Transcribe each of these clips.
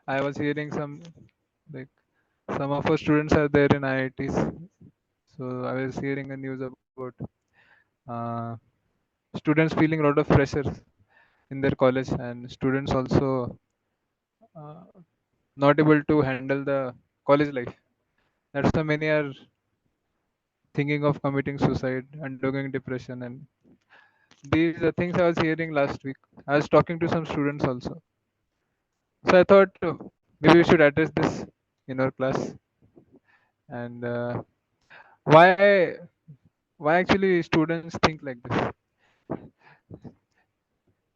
I was hearing like some of our students are there in IITs. So I was hearing a news about uh, students feeling a lot of pressure in their college, and students also uh, not able to handle the college life. That's why many are thinking of committing suicide, undergoing depression, and these are things I was hearing last week. I was talking to some students also. So I thought maybe we should address this in our class. And why why actually students think like this,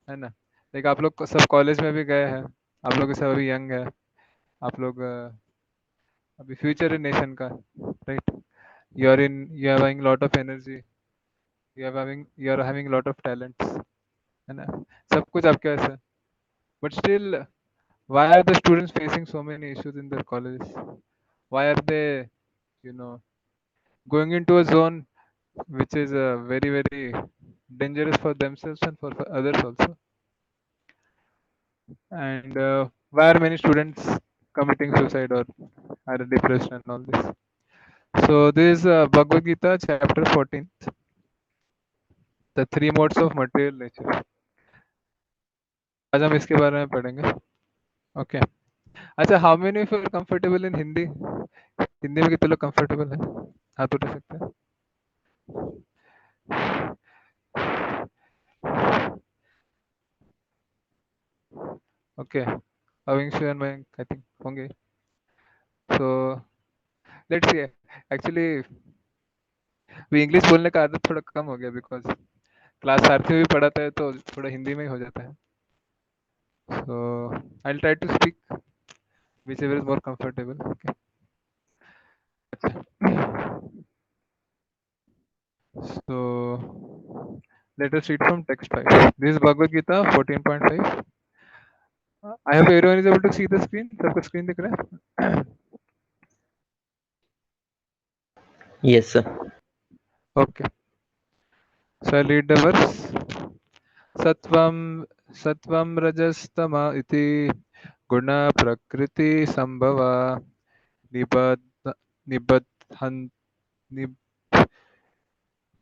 है ना? Like आप लोग सब college में भी गए हैं, आप लोग सब अभी यंग है, आप लोग अभी फ्यूचर है नेशन का, right? You are having lot of energy, you are having lot of talents, है ना? सब कुछ आपके पास है, but still why are the students facing so many issues in their colleges? Why are they, you know, going into a zone which is very dangerous for themselves and for others also? And why are many students committing suicide or are depressed and all this? So this is Bhagavad Gita chapter 14, the three modes of material nature. आज हम इसके बारे में पढ़ेंगे. Okay. अच्छा, how many of you are comfortable in Hindi? Hindi में कितने लोग comfortable हैं? हाथ उठा सकते हैं. Okay. Avingshu and Mayank, I think होंगे. So let's see. Actually, भी इंग्लिश बोलने का आदत थोड़ा कम हो गया बिकॉज क्लास सारथी में भी पढ़ाता है तो थोड़ा हिंदी में ही हो जाता है. So I'll try to speak whichever is more comfortable. Okay. So let us read from text 5. This is Bhagavad Gita 14.5. I hope everyone is able to see the screen. सबका screen दिख रहा है? Yes, sir. Okay. So I'll read the verse. Satvam Satvam Rajastama iti guna prakriti sambhava nibad nibadhan nib,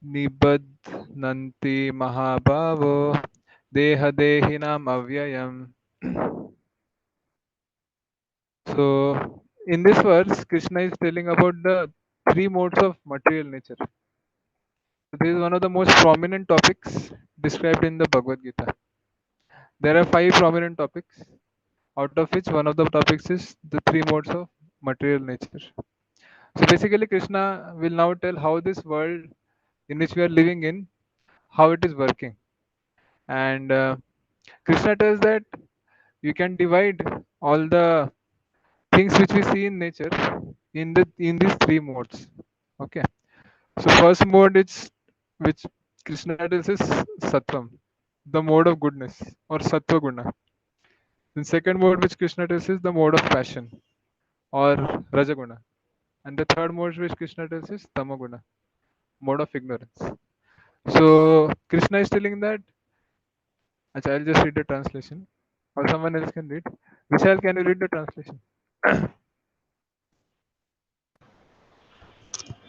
nibadhanti mahabhavo deha dehinam avyayam. So in this verse, Krishna is telling about the three modes of material nature. So this is one of the most prominent topics described in the Bhagavad Gita. There are five prominent topics, out of which one of the topics is the three modes of material nature. So basically, Krishna will now tell how this world in which we are living in, how it is working. And Krishna tells that you can divide all the things which we see in nature in these three modes. Okay. So first mode is which Krishna tells is Sattvam, the mode of goodness or Sattva Guna. Then second mode which Krishna tells is the mode of passion or Rajaguna. And the third mode which Krishna tells is Tamaguna, mode of ignorance. So Krishna is telling that. Achha, I'll just read the translation, or someone else can read. Vishal, can you read the translation?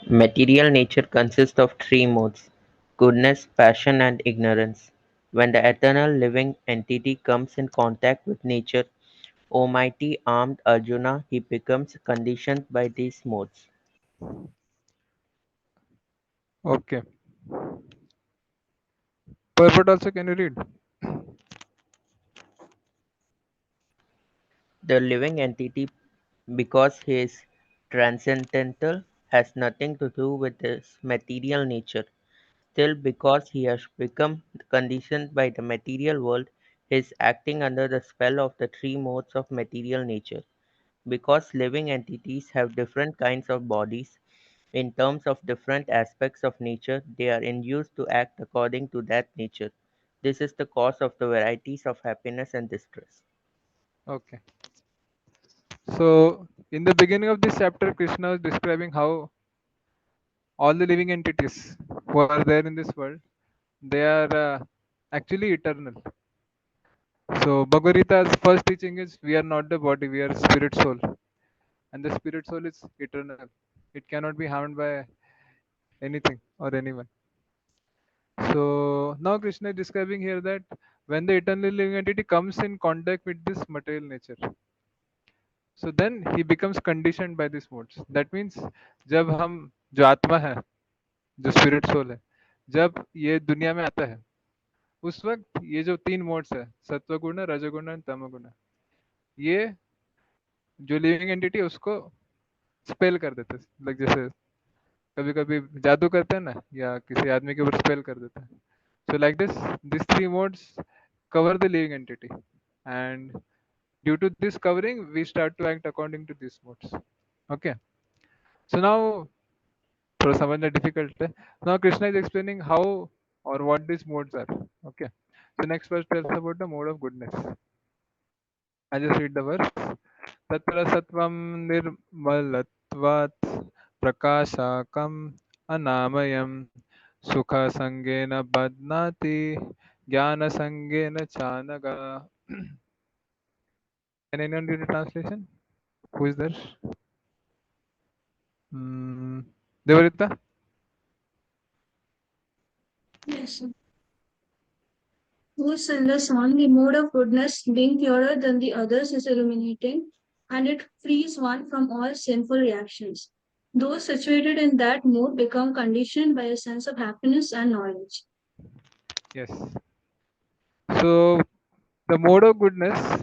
Material nature consists of three modes: goodness, passion, and ignorance. When the eternal living entity comes in contact with nature, O mighty armed Arjuna, he becomes conditioned by these modes. Okay. Purport also, can you read? The living entity, because he is transcendental, has nothing to do with his material nature. Still, because he has become conditioned by the material world, he is acting under the spell of the three modes of material nature. Because living entities have different kinds of bodies, in terms of different aspects of nature, they are induced to act according to that nature. This is the cause of the varieties of happiness and distress. Okay. So in the beginning of this chapter, Krishna is describing how all the living entities who are there in this world, they are actually eternal. So Bhagavad Gita's first teaching is we are not the body, we are spirit soul, and the spirit soul is eternal. It cannot be harmed by anything or anyone. So now Krishna is describing here that when the eternal living entity comes in contact with this material nature, so then he becomes conditioned by these modes. That means जब हम जो आत्मा है, जो spirit soul है, जब ये दुनिया में आता है, उस वक्त ये जो तीन मोड्स है, सत्व गुण, रजोगुण और तमोगुण, ये जो लिविंग एंटिटी उसको स्पेल कर देते हैं, लाइक जैसे कभी कभी जादू करते हैं ना, या किसी आदमी के ऊपर स्पेल कर देते हैं. So like this, these three modes cover the living entity, and due to this covering, we start to act according to these modes. Okay. So now, थोड़ा समझना difficult है. Now Krishna is explaining how or what these modes are. Okay. So next verse tells about the mode of goodness. I just read the verse. तत्र सत्वं निर्मलत्वात् प्रकाशाकम् अनामयम् सुखसंगेन बध्नाति ज्ञानसंगेन चानघ. Can anyone read the translation? Who is there? Devarita? Yes, sir. Whose in the sun, the mode of goodness, being purer than the others, is illuminating, and it frees one from all sinful reactions. Those situated in that mode become conditioned by a sense of happiness and knowledge. Yes. So the mode of goodness,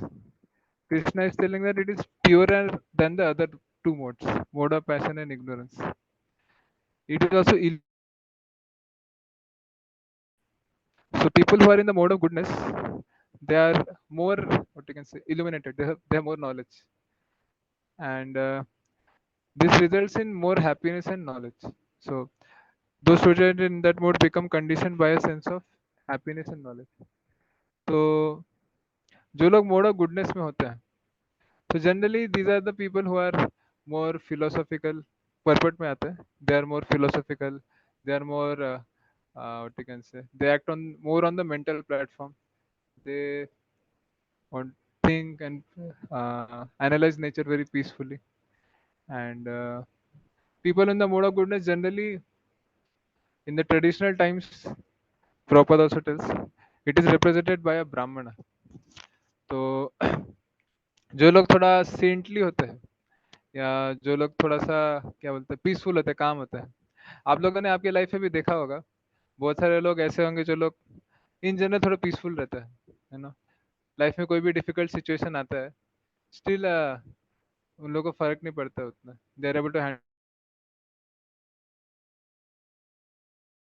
Krishna is telling that it is purer than the other two modes, mode of passion and ignorance. It is also so people who are in the mode of goodness, they are more, what you can say, illuminated. They have more knowledge, and this results in more happiness and knowledge. So those students in that mode become conditioned by a sense of happiness and knowledge. तो जो लोग mode of goodness में होते हैं, तो generally these are the people who are more philosophical पर्पट में आते हैं. They are more philosophical, they are more what you can say, they act on more on the mental platform. They want think and analyze nature very peacefully. And people in the mode of goodness generally, in the traditional times, Prabhupada also tells, it is represented by a brahmana. तो जो लोग थोड़ा saintly होते हैं, या जो लोग थोड़ा सा क्या बोलते हैं पीसफुल होते हैं, काम होते हैं, आप लोगों ने आपके लाइफ में भी देखा होगा, बहुत सारे लोग ऐसे होंगे जो लोग इन जनरल थोड़ा पीसफुल रहता है ना. लाइफ में कोई भी डिफिकल्ट सिचुएशन आता है, स्टिल उन लोगों को फर्क नहीं पड़ता उतना. They are able to handle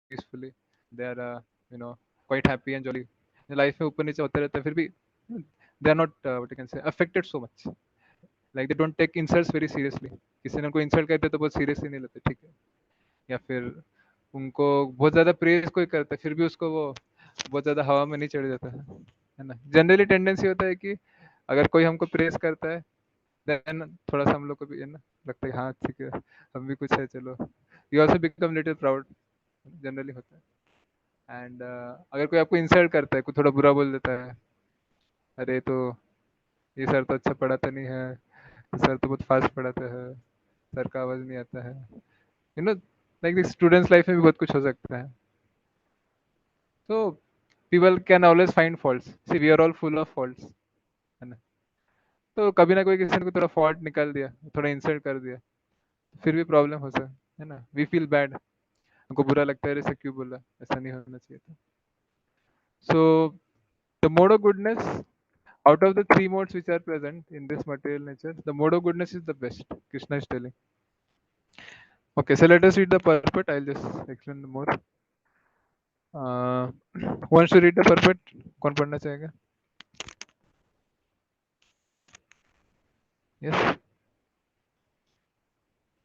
peacefully. They are quite happy and jolly. Life में ऊपर नीचे होते रहते हैं, फिर भी they are not what you can say affected so much. Like they don't take insults very seriously. किसी ने उनको इंसल्ट करते तो बहुत सीरियसली नहीं लेते, ठीक है. या फिर उनको बहुत ज़्यादा प्रेज कोई करता है, फिर भी उसको वो बहुत ज़्यादा हवा में नहीं चढ़ जाता है ना. जनरली टेंडेंसी होता है कि अगर कोई हमको प्रेज करता है, देन थोड़ा सा हम लोग को भी है ना लगता है हाँ ठीक है, हम भी कुछ है, चलो. You also become little proud, generally होता है. एंड अगर कोई आपको इंसल्ट करता है, कोई थोड़ा बुरा बोल देता है, अरे तो ये सर तो अच्छा पढ़ाता नहीं है, ये सर तो बहुत फास्ट पढ़ाता है, सर का आवाज़ नहीं आता है, you know. Like this students life में भी बहुत कुछ हो सकता है. तो people can always find faults. See we are all full of faults, है ना. तो कभी ना कोई किसी ने को थोड़ा फॉल्ट निकाल दिया, थोड़ा इंसल्ट कर दिया, फिर भी प्रॉब्लम हो सकता है ना. वी फील बैड, हमको बुरा लगता है, ऐसा क्यों बोला, ऐसा नहीं होना चाहिए था. So the mode of goodness, out of the three modes which are present in this material nature, the mode of goodness is the best, Krishna is telling. Okay, so let us read the purport. I'll just explain more. uh, who wants to read the purport? कौन पढ़ना चाहेगा? Yes,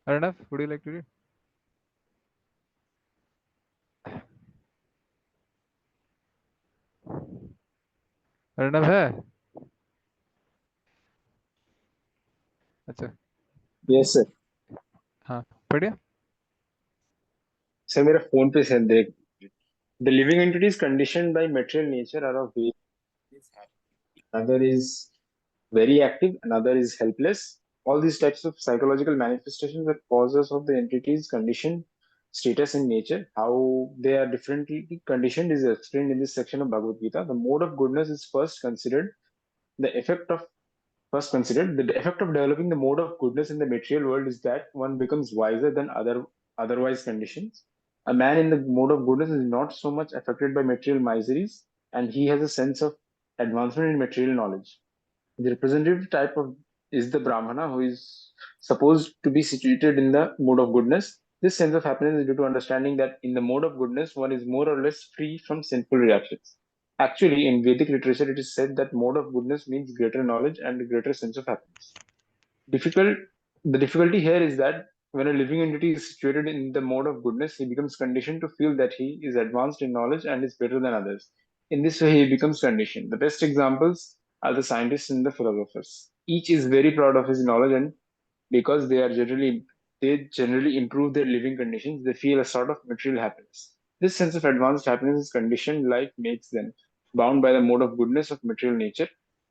Arnav, would you like to read? Arnav है? अच्छा, yes sir. हाँ पढ़िए. Sir मेरा phone पे sir देख. The living entities conditioned by material nature are of various another is very active, another is helpless. All these types of psychological manifestations are causes of the entity's condition, status in nature. How they are differently conditioned is explained in this section of Bhagavad Gita. The mode of goodness is the effect of the effect of developing the mode of goodness in the material world is that one becomes wiser than otherwise conditions. A man in the mode of goodness is not so much affected by material miseries, and he has a sense of advancement in material knowledge. The representative type of is the Brahmana, who is supposed to be situated in the mode of goodness. This sense of happiness is due to understanding that in the mode of goodness, one is more or less free from sinful reactions. Actually, in Vedic literature, it is said that mode of goodness means greater knowledge and a greater sense of happiness. Difficult. The difficulty here is that when a living entity is situated in the mode of goodness, he becomes conditioned to feel that he is advanced in knowledge and is better than others. In this way, he becomes conditioned. The best examples are the scientists and the philosophers. Each is very proud of his knowledge, and because they generally improve their living conditions, they feel a sort of material happiness. This sense of advanced happiness is conditioned life makes them bound by the mode of goodness of material nature.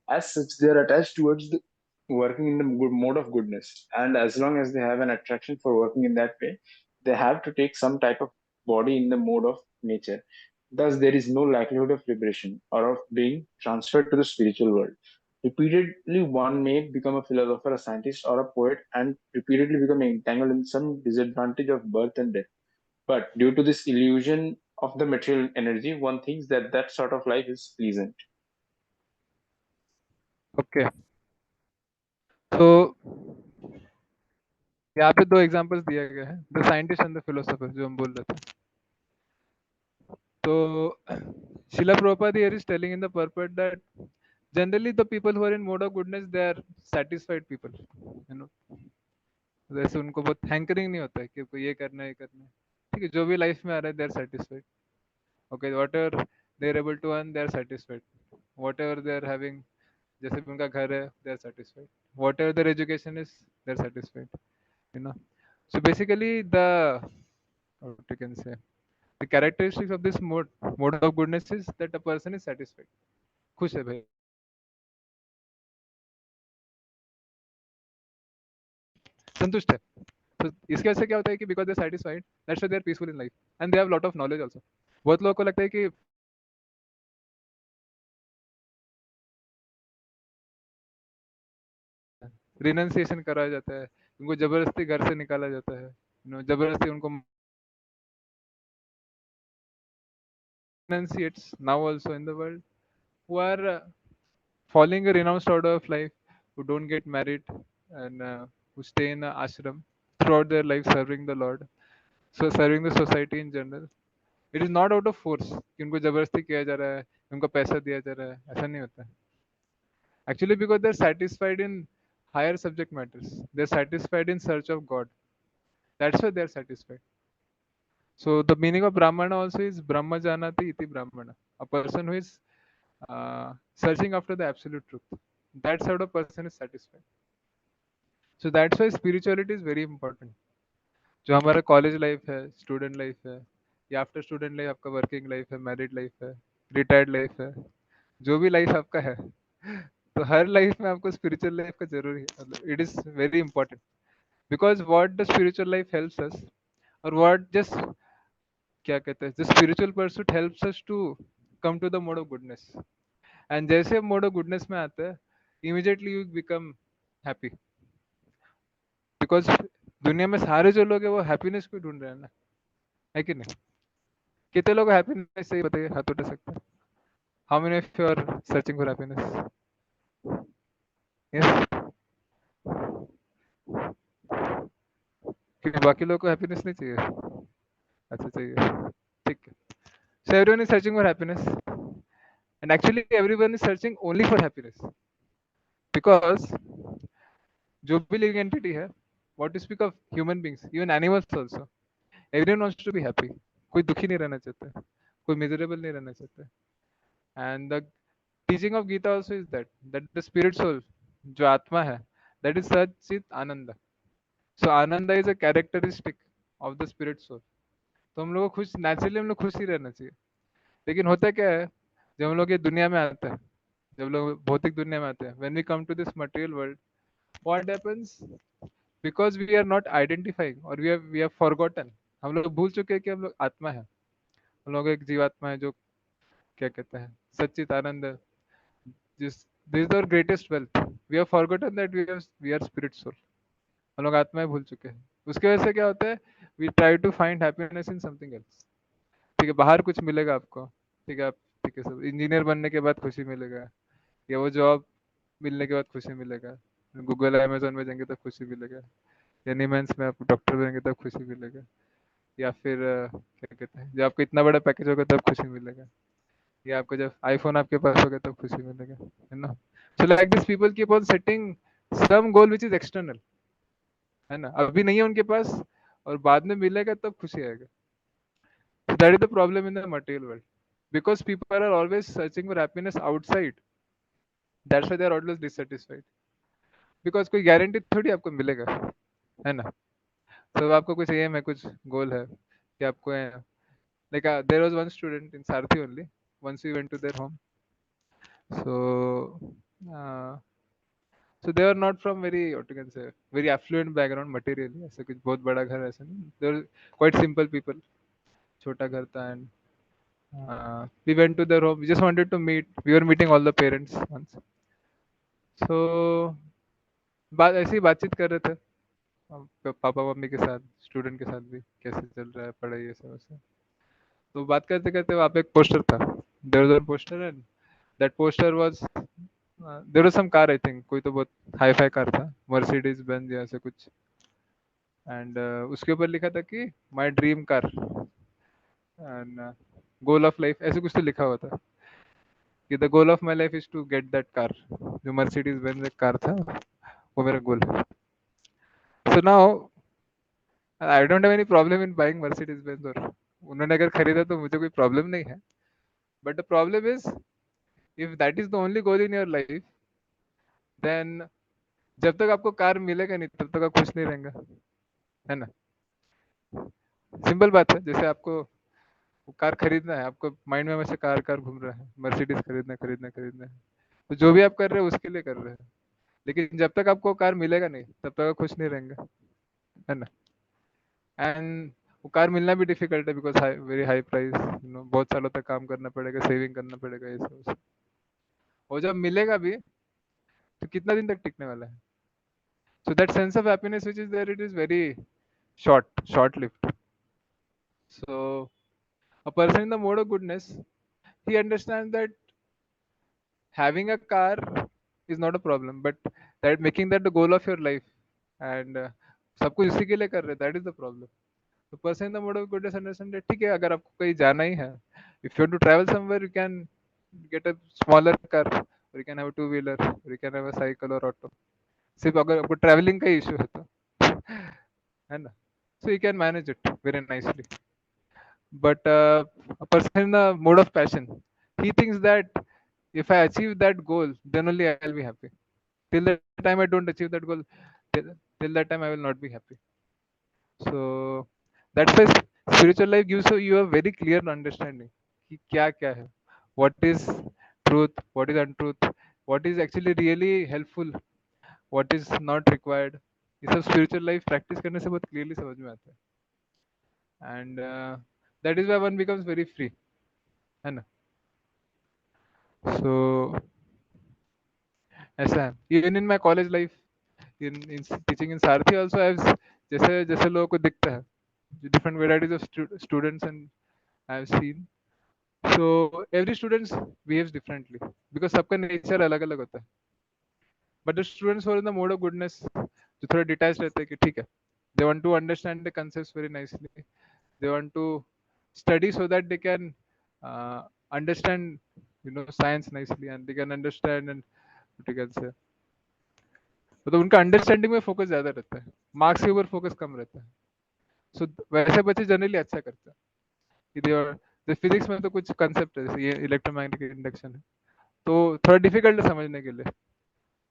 As such, they are attached towards the working in the good mode of goodness, and as long as they have an attraction for working in that way, they have to take some type of body in the mode of nature. Thus there is no likelihood of liberation or of being transferred to the spiritual world. Repeatedly one may become a philosopher, a scientist, or a poet, and repeatedly become entangled in some disadvantage of birth and death. But due to this illusion of the material energy, one thinks that that sort of life is pleasant. Okay. So यहाँ पे दो examples दिए गए हैं, the scientist and the philosopher, जो हम बोल रहे थे. तो Srila Prabhupada here is telling in the purport that generally the people who are in mode of goodness, they are satisfied people, you know. जैसे उनको बहुत हैंकरिंग नहीं होता है कि कोई ये करना है, ये करना है. ठीक है, जो भी लाइफ में आ रहा है, they are satisfied. Okay, whatever they are able to earn, they are satisfied. Whatever they are having, जैसे भी उनका घर है, they are satisfied. Whatever their education is, they are satisfied, you know. So basically the, what you can say, the characteristics of this mode of goodness is that a person is satisfied, खुश है भाई, संतुष्ट है. तो इसके वजह से क्या होता है कि because they're satisfied, that's why they're peaceful in life and they have lot of knowledge also. बहुत लोगों को लगता है कि रिनंसिएशन कराया जाता है, उनको जबरदस्ती घर से निकाला जाता है, you know, जबरदस्ती उनको renunciates now also in the world, who are following a renounced order of life, who don't get married, and who stay in a ashram throughout their life serving the Lord, so serving the society in general. It is not out of force कि उनको जबरदस्ती किया जा रहा है, उनको पैसा दिया जा रहा है, ऐसा नहीं होता है. Actually, because they're satisfied in higher subject matters, they're satisfied in search of God. That's why they're satisfied. So the meaning of Brahmana also is Brahma Janati iti Brahmana, a person who is searching after the absolute truth. That sort of person is satisfied. So that's why spirituality is very important. जो हमारा college life है, student life है, या after student life आपका working life है, married life है, retired life है, जो भी लाइफ आपका है, तो हर लाइफ में आपको स्पिरिचुअल लाइफ का जरूरी है, मतलब it is very important. Because what the spiritual life helps us, और व्हाट जस्ट क्या कहते हैं, the spiritual pursuit helps us to come to the mode of goodness. And जैसे मोड ऑफ गुडनेस में आते हैं, immediately you become happy. Because दुनिया में सारे जो लोग हैं वो हैप्पीनेस को ढूंढ रहे हैं ना, है कि नहीं? कितने लोग हैप्पीनेस सही बताइए, हाथ उठा सकते हैं. How many of you are searching for happiness? Yes. क्योंकि बाकी लोगों को हैप्पीनेस नहीं चाहिए. अच्छा, चाहिए. ठीक है. So everyone is searching for happiness, and actually everyone is searching only for happiness. Because जो भी लिविंग एंटिटी है, what to speak of human beings, even animals also, everyone wants to be happy. कोई दुखी नहीं रहना चाहता, कोई miserable नहीं रहना चाहता. And the teaching of Gita also is that the spirit soul, जो आत्मा है, दैट इज सचित आनंद. सो आनंद is a characteristic of the spirit soul. तो हम लोग को खुश, नेचुरली हम लोग खुश ही रहना चाहिए. लेकिन होता क्या है, जब हम लोग ये दुनिया में आते हैं, जब लोग भौतिक दुनिया में आते हैं, when we come to this material world, what happens? Because we are not identifying or we have forgotten, हम लोग भूल चुके हैं कि हम लोग आत्मा है, हम लोग एक जीवात्मा है जो क्या कहते हैं सच्चित आनंद है, जिस this is our greatest wealth, we have forgotten that we are spirit soul, हम लोग आत्माएं भूल चुके हैं। उसके वजह से क्या होता है, we try to find happiness in something else. ठीक है, बाहर कुछ मिलेगा आपको, ठीक है, आप ठीक है सब इंजीनियर बनने के बाद खुशी मिलेगा, या वो जॉब मिलने के बाद खुशी मिलेगा, गूगल अमेजोन में जाएंगे तो खुशी मिलेगा, या निमेंस में आप डॉक्टर बनेंगे तब खुशी मिलेगा, या फिर क्या कहते हैं जब आपको इतना बड़ा पैकेज होगा तब खुशी मिलेगा, या आपको जब आईफोन आपके पास होगा तब खुशी मिलेगा, है ना। So like this people keep on setting some goal which is external, है ना, अभी नहीं है उनके पास और बाद में मिलेगा तब खुशी आएगा। So that is the problem in the material world, because people are always searching for happiness outside, that's why they are always dissatisfied, because कोई गारंटी थोड़ी आपको मिलेगा, है ना। तो आपको कुछ एम है, कुछ गोल है कि आपको like there was one student in Sarthi only, once we went to their home, so uh, so they are not from very what you can say very affluent background materially, ऐसे कुछ बहुत बड़ा घर ऐसे नहीं, they were quite simple people, छोटा घर था, and we went to their home, we just wanted to meet, we were meeting all the parents once, so बात ऐसे ही बातचीत कर रहे थे पापा मम्मी के साथ, स्टूडेंट के साथ भी कैसे चल रहा है पढ़ाई ये सब ऐसे। तो बात करते करते वहाँ पे एक पोस्टर था, there was one poster, and that poster was there was some car, I think कोई तो बहुत हाई फाई कार था, मर्सिडीज बेंज या ऐसे कुछ, एंड उसके ऊपर लिखा था कि my dream car and goal of life, ऐसे कुछ तो लिखा हुआ था कि the goal of my life is to get that car, जो मर्सिडीज बेंज एक कार था वो मेरा गोल है। So now I don't have any problem in buying Mercedes Benz, और उन्होंने अगर खरीदा तो मुझे कोई प्रॉब्लम नहीं है, but the problem is if that is the only goal in your life, then जब तक आपको कार मिलेगा नहीं तब तक आप खुश नहीं रहेंगे, है ना। सिंपल बात है, जैसे आपको कार खरीदना है, आपको माइंड में हमेशा कार कार घूम रहा है, मर्सिडीज खरीदना है खरीदना है खरीदना है, तो जो भी आप कर रहे हो उसके लिए कर रहे हैं, लेकिन जब तक आपको कार मिलेगा नहीं तब तक आप खुश नहीं रहेंगे, है ना। एंड वो कार मिलना भी डिफिकल्ट है, बिकॉज वेरी हाई प्राइस, बहुत सालों तक काम करना पड़ेगा, सेविंग करना पड़ेगा ये सब, और जब मिलेगा भी तो कितना दिन तक टिकने वाला है। So that sense of happiness which is there, it is very short lived. So a person in the mode of goodness, he understands that having a car is not a problem, but that making that the goal of your life, and सब कुछ उसी के लिए कर रहे, that is the problem. So person in the mode of goodness understand that ठीक है, अगर आपको कहीं जाना ही है, if you want to travel somewhere, you can get a smaller car, or you can have a two wheeler, or you can have a cycle or auto, सिर्फ अगर आपको traveling का इशू है तो, है ना, so you can manage it very nicely. But a person in the mode of passion, he thinks that if I achieve that goal, then only I'll be happy. Till the time I don't achieve that goal, till that time I will not be happy. So that's why spiritual life gives you a very clear understanding कि क्या क्या है, what is truth, what is untruth, what is actually really helpful, what is not required, ये सब spiritual life practice करने से बहुत clearly समझ में आता है, and that is why one becomes very free, है ना। So ऐसा है, even in my college life, in teaching in Sarthi also, I've जैसे जैसे लोगों को दिखता है, different varieties of students, and I've seen, so every student behaves differently, because सबका नेचर अलग अलग होता है, but the students who are in the mode of goodness, जो थोड़ा डिटैच रहते हैं कि ठीक है, they want to understand the concepts very nicely, they want to study so that they can understand science nicely, and they can understand, and what you can say, मतलब उनका understanding में फोकस ज्यादा रहता है, मार्क्स के ऊपर focus कम रहता है। सो वैसे बच्चे जनरली अच्छा करते हैं। कि फिजिक्स में तो कुछ कंसेप्ट है, जैसे ये इलेक्ट्रोमैग्नेटिक इंडक्शन है, तो थोड़ा डिफिकल्ट है समझने के लिए,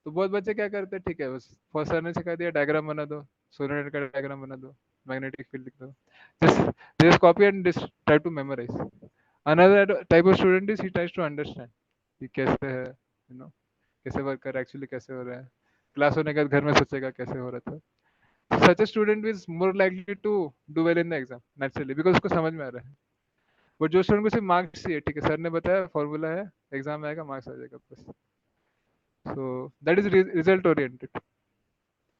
तो बहुत बच्चे क्या करते हैं, ठीक है बस फर्स्ट सर ने सिखा दिया डायग्राम बना दो, सोलेनोइड का डायग्राम बना दो, मैग्नेटिक फील्ड लिख दो, just copy and try to memorise. Another type of student is he tries to understand कि कैसे है, यू नो, कैसे वर्क कर रहा है एक्चुअली, कैसे हो रहा है, क्लास होने के बाद घर में सोचेगा कैसे हो रहा था. सच a student is more likely to do well in the exam naturally because उसको समझ में आ रहा है. बट जो स्टूडेंट को सिर्फ मार्क्स चाहिए, ठीक है सर ने बताया फॉर्मूला है, एग्जाम आएगा मार्क्स आ जाएगा बस, so that is result oriented.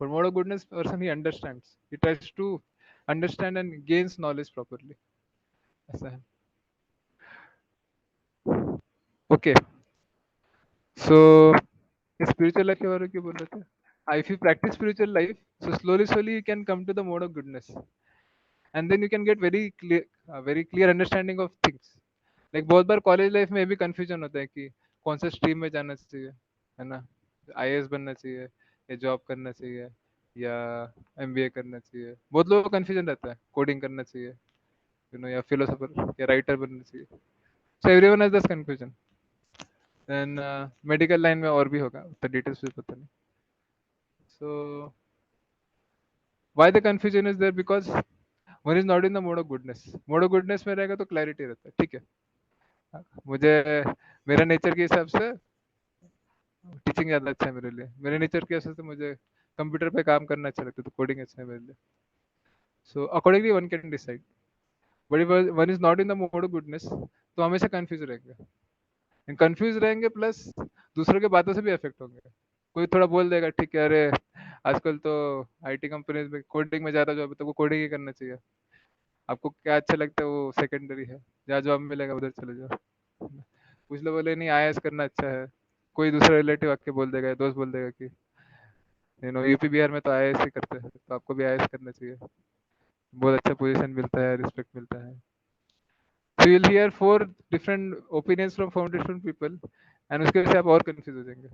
But mode of goodness person, he understands, he tries to understand and gains knowledge properly. ऐसा है. ओके, सो स्पिरिचुअल लाइफ के बारे में क्यों बोल रहे थे. If you practice spiritual life, so slowly you can come to the mode of goodness, and then you can get very clear understanding of things. Like बहुत बार कॉलेज लाइफ में ये भी कंफ्यूजन होता है कि कौन सा स्ट्रीम में जाना चाहिए, है ना, आईएएस बनना चाहिए या जॉब करना चाहिए या एमबीए करना चाहिए. बहुत लोगों को कंफ्यूजन रहता है, कोडिंग करना चाहिए, यू नो, या फिलोसोफर या राइटर बनना चाहिए. So everyone has this confusion. Then medical line में और भी होगा, तो डिटेल्स भी पता नहीं. So why the confusion is there, because one is not in the mode of goodness. Mode of goodness में रहेगा तो क्लैरिटी रहता है, ठीक है. मुझे मेरा नेचर के हिसाब से टीचिंग ज़्यादा अच्छा है मेरे लिए, मेरे नेचर के हिसाब से मुझे कंप्यूटर पे काम करना अच्छा लगता है, तो कोडिंग अच्छा है मेरे लिए. So accordingly one can decide. But if one is not in the mode of goodness, तो हमेशा कंफ्यूज रहेंगे. कंफ्यूज रहेंगे प्लस दूसरों के बातों से भी अफेक्ट होंगे. कोई थोड़ा बोल देगा, ठीक है, अरे आजकल तो आईटी कंपनीज में कोडिंग में ज़्यादा जॉब है, तो वो कोडिंग ही करना चाहिए. आपको क्या अच्छा लगता है वो सेकेंडरी है, जहाँ जॉब मिलेगा उधर चले जाओ. कुछ लोग बोले नहीं आईएएस करना अच्छा है. कोई दूसरा रिलेटिव आके बोल देगा, दोस्त बोल देगा कि यू नो यूपी बिहार में तो आईएएस ही करते हैं, तो आपको भी आईएएस करना चाहिए, बहुत अच्छा पोजीशन मिलता है, रिस्पेक्ट मिलता है. सो you'll hear four different opinions from four different people, and उसके वजह से आप और कंफ्यूज हो जाएंगे.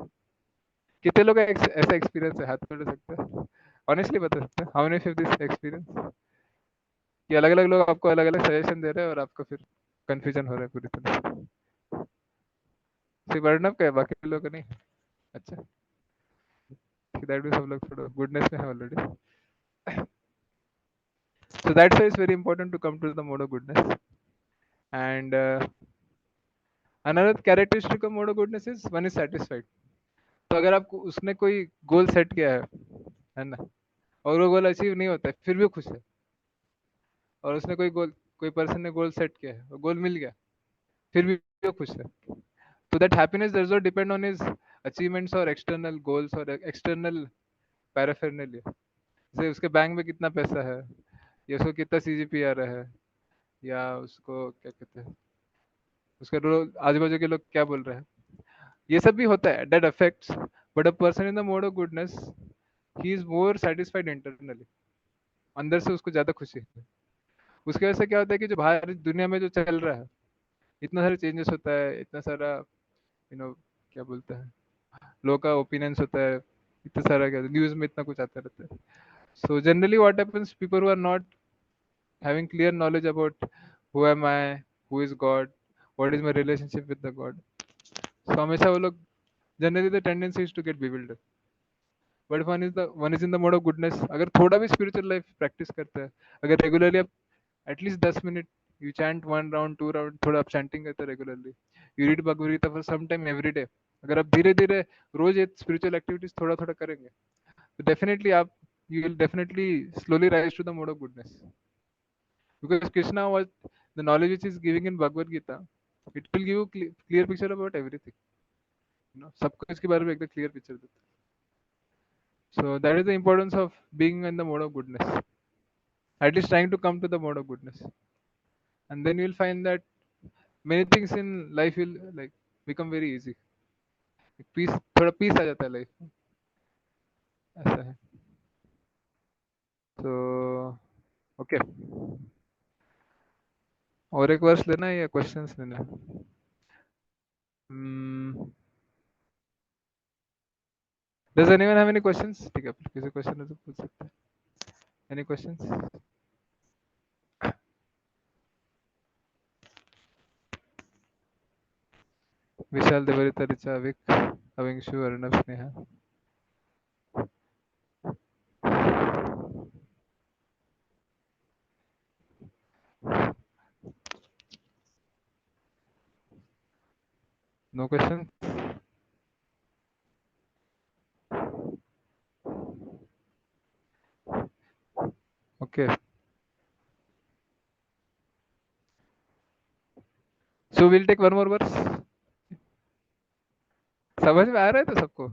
कितने लोग का ऐसा एक्सपीरियंस है, हाथ में सकते हैं, ऑनेस्टली बता सकते हैं, how many of this experience कि अलग अलग लोग आपको अलग अलग सजेशन दे रहे हैं और आपको फिर कंफ्यूजन हो रहा है पूरी तरह से. सिर्फ अर्णव का है, बाकी लोग का नहीं. अच्छा, दैट भी सब लोग थोड़ा गुडनेस में है already. So that's why it's very important to come to the mode of goodness. And another characteristic of mode of goodness is one is satisfied. तो अगर आपको उसने कोई गोल सेट किया है ना, और वो गोल अचीव नहीं होता है फिर भी वो खुश है. और उसने कोई पर्सन ने गोल सेट किया है और गोल मिल गया फिर भी वो खुश है. तो that happiness does not depend on his achievements और एक्सटर्नल गोल्स और एक्सटर्नल पैराफेरनेलिया. जैसे उसके बैंक में कितना पैसा है, या उसको कितना सीजीपी आ रहा है, या उसको क्या कहते हैं, उसके आजू बाजू के लोग क्या बोल रहे हैं, ये सब भी होता है, that affects. But a person in the mode of goodness, he is more satisfied internally, अंदर से उसको ज्यादा खुशी है. उसकी वजह से क्या होता है कि जो बाहर दुनिया में जो चल रहा है, इतना सारा चेंजेस होता है, इतना सारा यू नो क्या बोलते हैं, लोगों का ओपिनियंस होता है, इतना सारा क्या न्यूज में इतना कुछ आता रहता है. So generally what happens, people who are not having clear knowledge about who am I, who is God, what is my relationship with the God. So हमेशा वो लोग generally the tendency is to get bewildered. But if one is in the mode of goodness, अगर थोड़ा भी spiritual life practice करते हैं, अगर regularly आप at least 10 minutes you chant 1 round 2 round, थोड़ा आप chanting करते हैं regularly, you read Bhagavad Gita for some time every day, अगर आप धीरे धीरे रोज ये spiritual activities थोड़ा थोड़ा करेंगे, तो definitely आप you will definitely slowly rise to the mode of goodness. Because Krishna was the knowledge which is giving in Bhagavad Gita, it will give you clear picture about everything. You know, सब कुछ के बारे में एकदम clear picture देता है. So that is the importance of being in the mode of goodness. At least trying to come to the mode of goodness, and then you will find that many things in life will like become very easy. Peace, थोड़ा peace आ जाता है life में, ऐसा है. So okay, और एक वर्ष लेना है या questions लेना है? Hmm. Does anyone have any questions? ठीक है, किसी question है तो पूछ सकते हैं. Any questions? विशाल देवरिता ऋचा विक Avinshu Arnav Sneha. No questions? Okay. So we'll take one more verse. समझ में आ रहा है तो सबको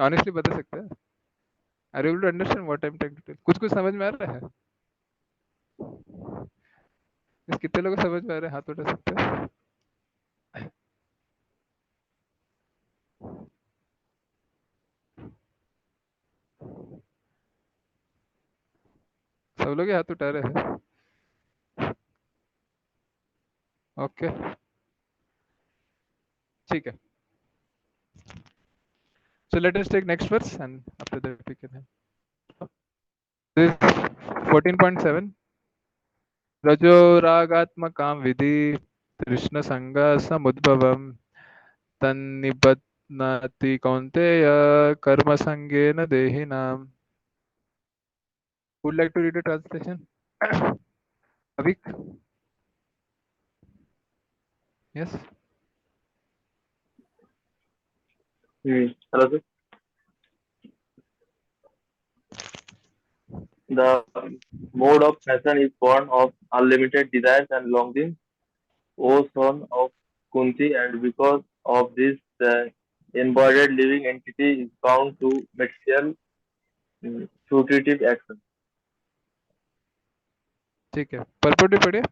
ऑनेस्टली बता सकते हैं are you able to understand what I am trying to tell कुछ कुछ समझ में आ रहा है इस कितने लोगों को समझ में आ रहा है हाथ उठा सकते हैं सब लोग ही हाथ उठा रहे हैं ओके ठीक है so let us take next verse and after that we can have this 14.7 रजो रागात्मकां विधि कृष्ण संग समुद्भवम् तन्निबध्नाति कौन्तेय कर्म संगेन देहिनाम् would like to read a translation Avik yes Hello, sir. The mode of passion is born of unlimited desires and longings, O son of Kunti, and because of this, the embodied living entity is bound to material fruitive action. ठीक है परपोटी पढ़िए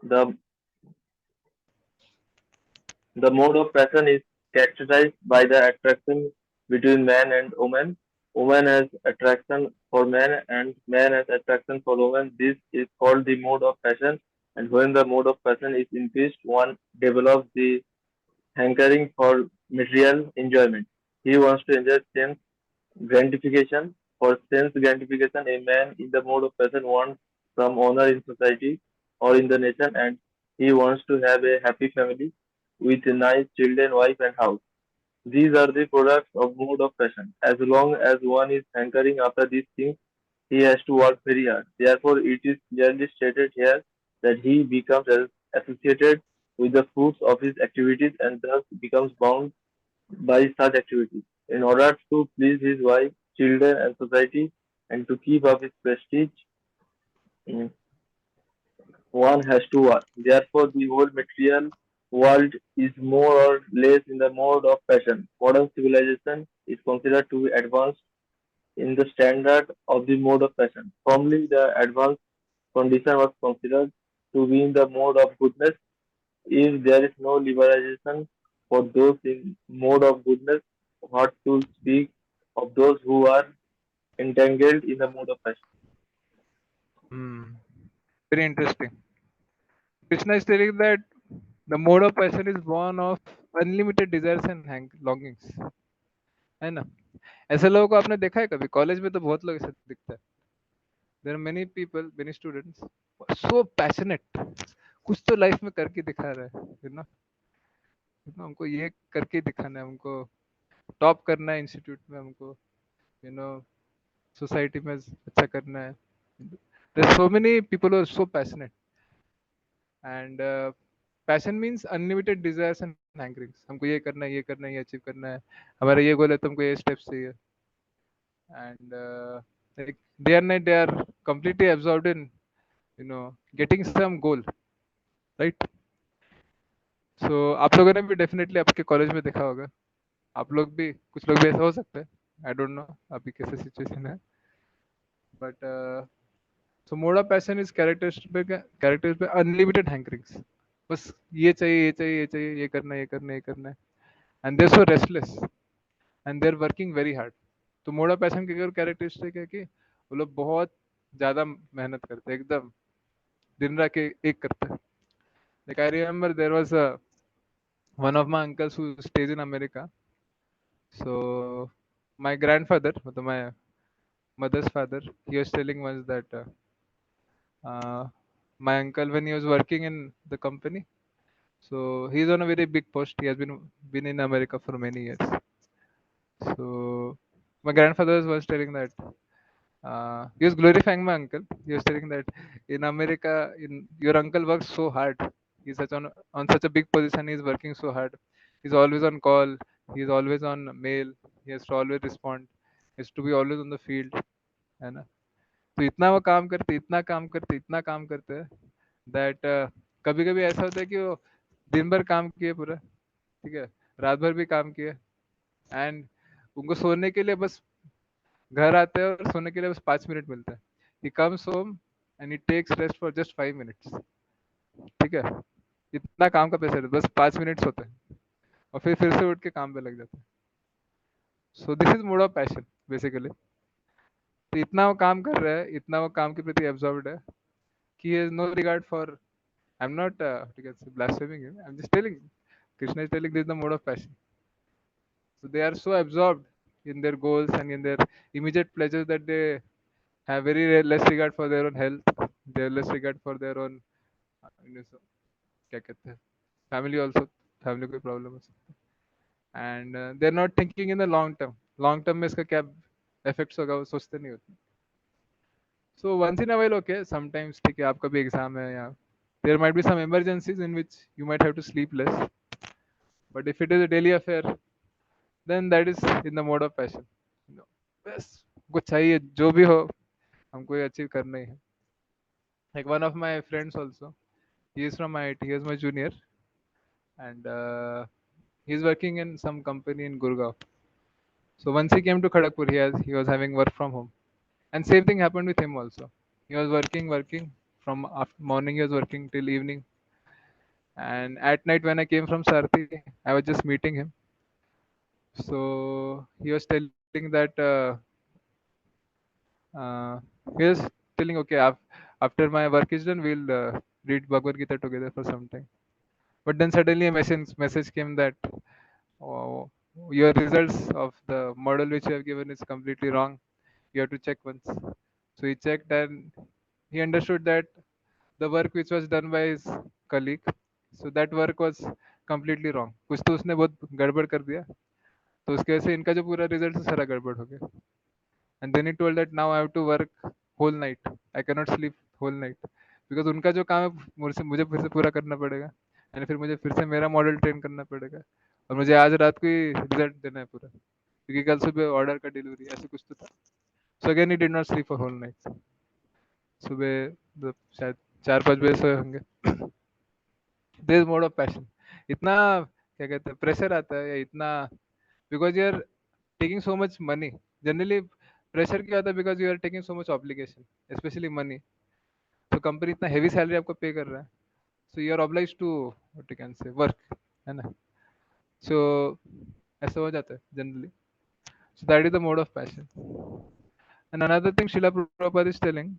The The mode of passion is characterized by the attraction between man and woman. Woman has attraction for man and man has attraction for woman. This is called the mode of passion. And when the mode of passion is increased, one develops the hankering for material enjoyment. He wants to enjoy sense gratification. For sense gratification, a man in the mode of passion wants some honor in society or in the nation, and he wants to have a happy family with nice children, wife, and house. These are the products of mode of passion. As long as one is hankering after these things, he has to work very hard. Therefore, it is clearly stated here that he becomes associated with the fruits of his activities and thus becomes bound by such activities. In order to please his wife, children, and society, and to keep up his prestige, mm, one has to work. Therefore, the whole material world is more or less in the mode of passion. Modern civilization is considered to be advanced in the standard of the mode of passion. Formerly, the advanced condition was considered to be in the mode of goodness. If there is no liberalization for those in mode of goodness, what to speak of those who are entangled in the mode of passion? hmm. very interesting Krishna is telling that the mode of passion is born of unlimited desires and longings है ना ऐसे लोगों को आपने देखा है कभी college में तो बहुत लोग ऐसे दिखता है there are many people many students so passionate कुछ तो लाइफ में करके दिखा रहा है हमको ये करके दिखाना है हमको टॉप करना है इंस्टीट्यूट में हमको यू नो सोसाइटी में अच्छा करना है there so many people are so passionate and passion means unlimited desires and hankerings हमको ये करना है ये करना है ये अचीव करना है हमारा ये गोल है तो हमको ये स्टेप्स चाहिए and like day and night they are completely absorbed in getting some goal right so आप लोगों ने भी डेफिनेटली आपके कॉलेज में देखा होगा आप लोग भी कुछ लोग भी ऐसा हो सकता है आई डोंट नो अभी कैसे सिचुएशन है but so mode of passion is characters पे अनलिमिटेड हैंकरिंग्स बस ये चाहिए ये चाहिए ये चाहिए ये करना है ये करना है ये करना है and they so restless and they are working very hard तो मोड ऑफ पैशन की कैरेक्टरिस्टिक है कि वो लोग बहुत ज़्यादा मेहनत करते हैं एकदम दिन रात के एक करते हैं like I remember there was one of my uncles who stays in America so my grandfather my mother's father he was telling once that my uncle when he was working in the company so he's on a very big post he has been in America for many years so my grandfather was telling that he was glorifying my uncle. He was telling that in America, your uncle works so hard. He's such on such a big position. He's working so hard. He's always on call. He's always on mail. he has to always respond, he has to be always on the field, है ना. तो इतना वो काम करते, इतना काम करते, इतना काम करते हैं दैट कभी कभी ऐसा होता है कि वो दिन भर काम किए पूरा, ठीक है, रात भर भी काम किए, एंड उनको सोने के लिए बस घर आते हैं और सोने के लिए बस 5 मिनट मिलता है. He comes home and he takes rest for just 5 minutes, ठीक है. इतना काम का प्रेशर है, बस 5 मिनट्स होते हैं और फिर से उठ के काम पे लग जाते हैं. So this is mode of passion basically. तो इतना वो काम कर रहा है, इतना वो काम के प्रति एब्जॉर्ब्ड है कि he has no regard for. I'm not blaspheming him. I'm just telling. Krishna is telling this is the mode of passion. So they are so absorbed in their goals and in their immediate pleasures that they have very less regard for their own health. They have less regard for their own क्या कहते हैं, family also. Family कोई problem हो सकता है. And they're not thinking in the long term. Long term में इसका क्या effects होगा वो सोचते नहीं होते. So once in a while, okay, sometimes ठीक है, आपका भी एग्जाम है या there might be some emergencies in which you might have to sleep less. But if it is a daily affair, then that is in the mode of passion. You know, बस कुछ चाहिए जो भी हो, हमको ये अचीव करना ही है. Like one of my friends also, he is from IIT, he is my junior, and he is working in some company in Gurgaon. So once he came to Kharagpur, he was having work from home, and same thing happened with him also. He was working from after morning. He was working till evening, and at night when I came from Sarthi, I was just meeting him. So he was telling that uh, he was telling, okay, after my work is done, we'll read Bhagavad Gita together for some time. But then suddenly a message came that oh, your results of the model which you have given is completely wrong. You have to check once. So he checked and he understood that the work which was done by his colleague, so that work was completely wrong. कुछ तो उसने बहुत गड़बड़ कर दिया, तो उसकी वजह से इनका जो पूरा रिजल्ट है सारा गड़बड़ हो गया. And then he told that now I have to work whole night. I cannot sleep whole night because उनका जो काम है मुझे फिर से पूरा करना पड़ेगा, एंड फिर मुझे फिर से मेरा मॉडल ट्रेन करना पड़ेगा, और मुझे आज रात को ही रिजल्ट देना है पूरा, क्योंकि कल सुबह ऑर्डर का डिलीवरी ऐसे कुछ तो था. So again he did not sleep for whole night. सुबह शायद 4-5 बजे सोए होंगे. This mode of passion. इतना क्या कहते हैं प्रेशर आता है या इतना, because you are taking so much money. Generally pressure क्या होता है, because you are taking so much obligation, specially money. तो कंपनी इतना हेवी सैलरी आपको पे कर रहा है, so you are oblige to what you can से वर्क, है ना. सो ऐसा हो जाता है generally. So that is the mode of passion. And another thing Srila Prabhupada is telling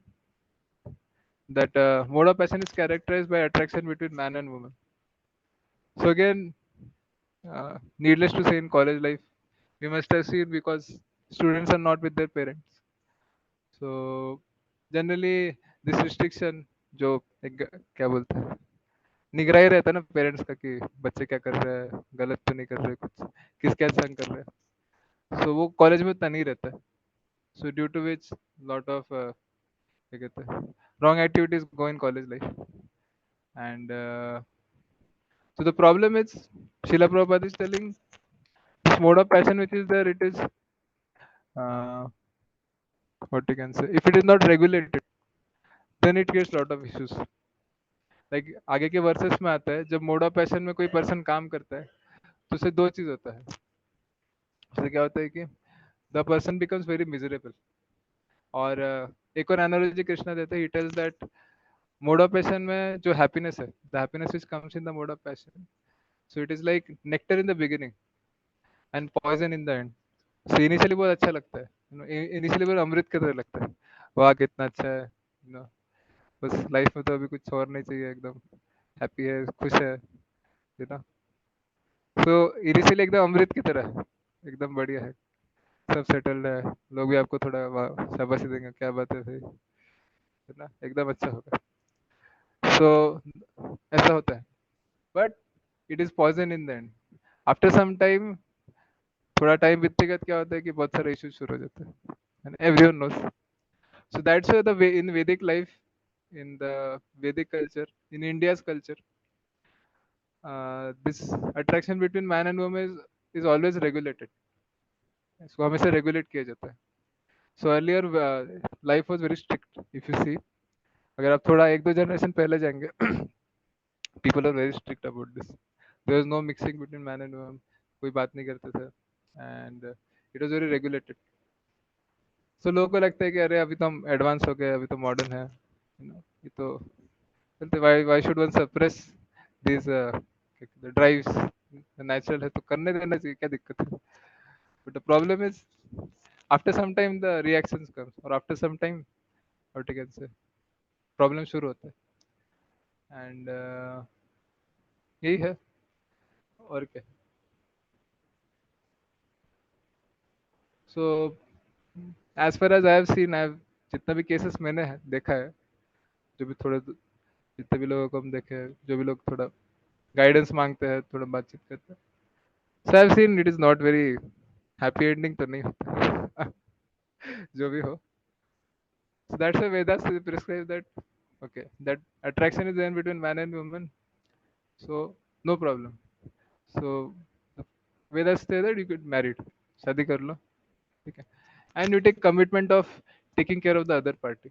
that mode of passion is characterized by attraction between man and woman. So again, needless to say, in college life, we must have seen because students are not with their parents. So generally, this restriction, जो क्या बोलते हैं, निगरानी रहता है ना parents का कि बच्चे क्या कर रहे हैं, गलत तो नहीं कर रहे, कुछ किसके साथ संग कर रहे हैं. सो वो कॉलेज में उतना नहीं रहता है. So due to which lot of क्या कहते हैं wrong activities go in college life. And so the problem is, Srila Prabhupada is telling this mode of passion which is there, it is uh, what you can say. If it is not regulated, then it creates lot of issues. Like आगे के versus में आता है, जब mode of passion में कोई person काम करता है तो उसे दो चीज होता है. उससे क्या होता है कि the person becomes very miserable. और एक और एनालॉजी कृष्णा देते हैं. He tells that mode of passion में जो हैप्पीनेस है, the happiness which comes in the mode of passion, so it is like nectar in the beginning and poison in the end. So initially बहुत अच्छा लगता है, initially बहुत अमृत की तरह लगता है. वाह कितना अच्छा है, बस लाइफ में तो अभी कुछ और नहीं चाहिए, एकदम हैप्पी है, खुश है, यू नो. सो इनिशियली एकदम अमृत की तरह है, एकदम बढ़िया है, सब सेटल्ड है, लोग भी आपको थोड़ा शाबाशी देंगे, क्या बात है भाई, है ना, एकदम अच्छा होगा. सो ऐसा होता है. But it is poison in the end. After some time, थोड़ा टाइम बीतते के बाद क्या होता है कि बहुत सारे इश्यूज शुरू हो जाते हैं, and everyone knows. So that's why the way in Vedic life, in the Vedic culture, in India's culture, this attraction between man and woman is always regulated. इसको हमेशा रेगुलेट किया जाता है. So earlier life was very strict. If you see, अगर आप थोड़ा एक दो जनरेशन पहले जाएंगे, people are very strict about this. There was no mixing between man and woman. कोई बात नहीं करते थे. And it was very regulated. So लोगों को लगता है कि अरे अभी तो हम एडवांस हो गए, अभी तो मॉडर्न है, ये तो चलते. why should one suppress these drives? Natural है तो करने देना चाहिए, क्या दिक्कत है? But the problem is, after some time the reactions comes, और after some time, what you can say, problem शुरू होता है. And यही है, और क्या. So as far as I have seen, I have, जितना भी केसेस मैंने देखा है, जो भी थोड़े, जितने भी लोगों को हम देखे हैं, जो भी लोग थोड़ा गाइडेंस मांगते हैं, थोड़ा बातचीत करते हैं, so I have seen it is not very happy ending तो नहीं होता. जो भी हो. So that's why Vedas prescribe that, okay, that attraction is there between man and woman, so no problem. So the Vedas say that you get married, शादी कर लो, ठीक है, and you take commitment of taking care of the other party.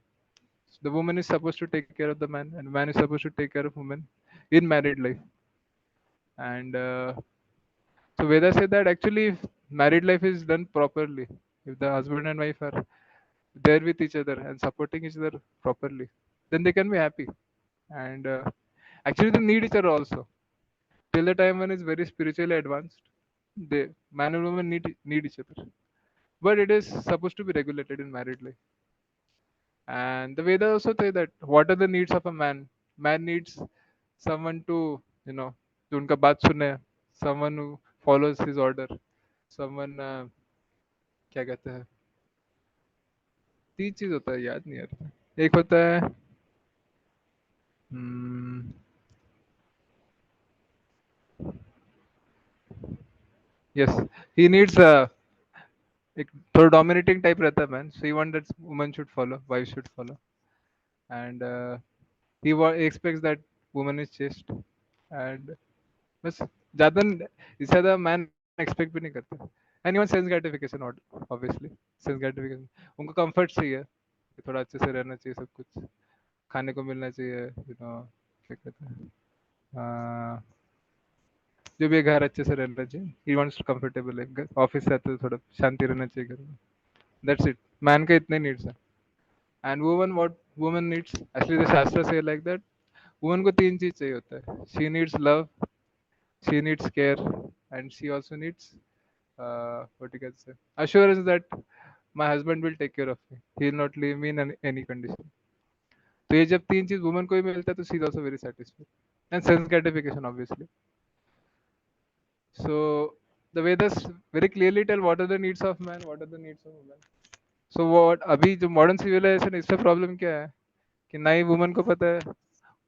So the woman is supposed to take care of the man, and man is supposed to take care of woman in married life. And so Vedas say that actually, if married life is done properly, if the husband and wife are there with each other and supporting each other properly, then they can be happy. And actually, they need each other also. Till the time one is very spiritually advanced, they, man and woman need each other. But it is supposed to be regulated in married life. And the Vedas also say that what are the needs of a man? Man needs someone to, जो उनका बात सुने, someone who follows his order, someone क्या कहते हैं, तीन चीज होता है, याद नहीं आ रहा. एक होता है, यस, ही नीड्स, एक थोड़ा डोमिनेटिंग टाइप रहता है man, so he want that woman should follow, wife should follow. And he expects that woman is chaste. And बस ज्यादा इससे ज्यादा मैन एक्सपेक्ट भी नहीं करते. And even sense gratification, obviously sense gratification, उनको कंफर्ट चाहिए कि थोड़ा अच्छे से रहना चाहिए, सब कुछ खाने को मिलना चाहिए, क्या कहते हैं, जो भी घर अच्छे से रहना चाहिए. ही वांट्स कंफर्टेबल है, ऑफिस से आते तो थोड़ा शांति रहना चाहिए घर में. That's it. मैन के इतने नीड्स हैं. And woman, what woman needs, actually the शास्त्र से लाइक दैट, वुमन को तीन चीज चाहिए होता है. She needs love, she needs care, and she also needs, what you can say, assurance that my husband will take care of me, he will not leave me in any condition. तो ये जब तीन चीज woman को ही मिलता है, तो she is also very satisfied. And sense gratification, obviously. So the Vedas very clearly tell what are the needs of man, what are the needs of woman. So what अभी जो मॉडर्न सिविलाइजेशन, इससे problem क्या है कि ना ही woman को पता है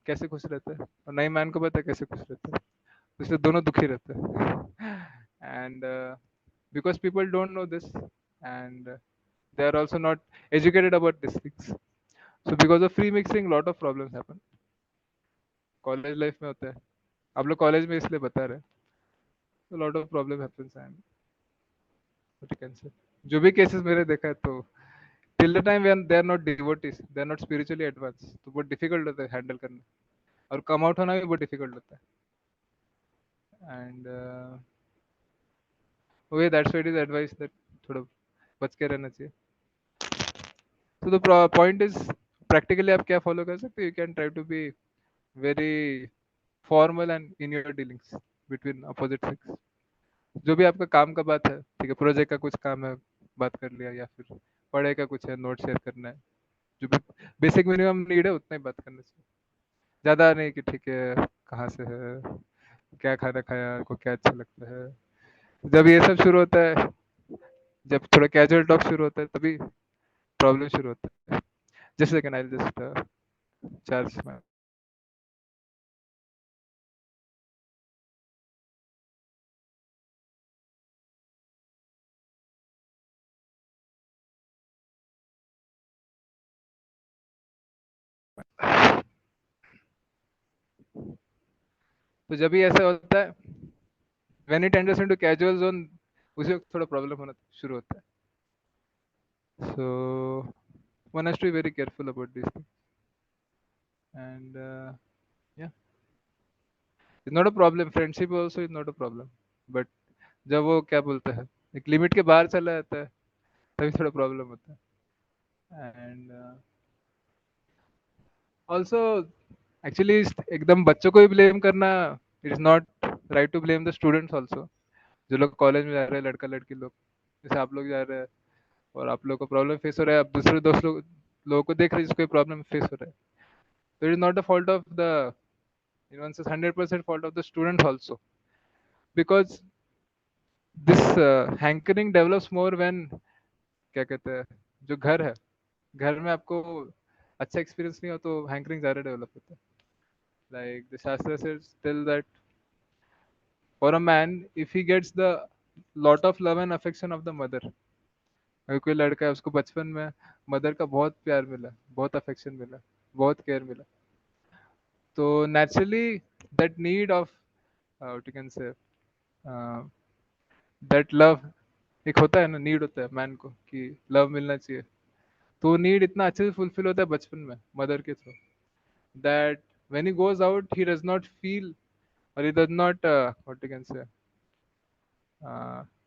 कैसे खुश रहता है, और ना ही मैन को पता है कैसे खुश रहता है. तो इसलिए दोनों दुखी रहते हैं. And because people don't know this, and they are also not educated about these things. So because of free mixing, lot of problems happen. College life में होता है, आप लोग कॉलेज में इसलिए बता रहे हैं. तो lot of problem happens. And what you can say, जो भी केसेस मैंने देखा है, तो till the time when they are not devotees, they are not spiritually advance, तो बहुत डिफिकल्ट होता है हैंडल करना, और कम आउट होना भी बहुत डिफिकल्ट होता है. And way that's why it is advice that थोड़ा बच के रहना चाहिए. तो द पॉइंट इज, प्रैक्टिकली आप क्या फॉलो कर सकते हो, you can try to be very formal and in your dealings between opposite sex. जो भी आपका काम का बात है, ठीक है, प्रोजेक्ट का कुछ काम है, बात कर लिया, या फिर पढ़ाई का कुछ है, नोट शेयर करना है, जो भी बेसिक मिनिमम नीड है उतना ही बात करना चाहिए. ज़्यादा नहीं कि ठीक है कहाँ से है, क्या खाना खाया, को क्या अच्छा लगता है. जब ये सब शुरू होता है, जब थोड़ा कैजुअल टॉक शुरू होता है, तभी प्रॉब्लम शुरू होता है. Just second, I will just charge my. तो जब भी ऐसा होता है, when it enters into casual zone, उसी वक्त थोड़ा प्रॉब्लम होना शुरू होता है. So one has to be very careful about these things. And yeah, it's not a problem. Friendship also is not a problem. But जब वो क्या बोलते हैं, एक लिमिट के बाहर चला जाता है, तभी थोड़ा प्रॉब्लम होता है. एंड ऑल्सो एक्चुअली एकदम बच्चों को ही ब्लेम करना, it is not right to blame the students also. जो लोग कॉलेज में जा रहे हैं, लड़का लड़की लोग, जैसे आप लोग जा रहे हैं और आप लोग को प्रॉब्लम फेस हो रहा है, आप दूसरे दोस्त लोगों को देख रहे हैं जिसको प्रॉब्लम फेस हो रहा है. तो it is not the fault of the, you know, it's 100% fault of the student also, because this hankering develops more when, क्या कहते हैं, जो घर है, घर में आपको अच्छा एक्सपीरियंस नहीं हो तो हैंकरिंग ज़्यादा डेवलप होता है. लाइक द शास्त्र says tell that for a man if he gets the lot of love and affection of the mother, अगर कोई लड़का है उसको बचपन में मदर का बहुत प्यार मिला, बहुत अफेक्शन मिला, बहुत केयर मिला, तो naturally that need of, what you can से, दैट लव, एक होता है ना, नीड होता है मैन को कि लव मिलना चाहिए, तो नीड इतना अच्छे से फुलफिल होता है बचपन में मदर के through, that when he goes out he does not feel, और he does not, what you can say,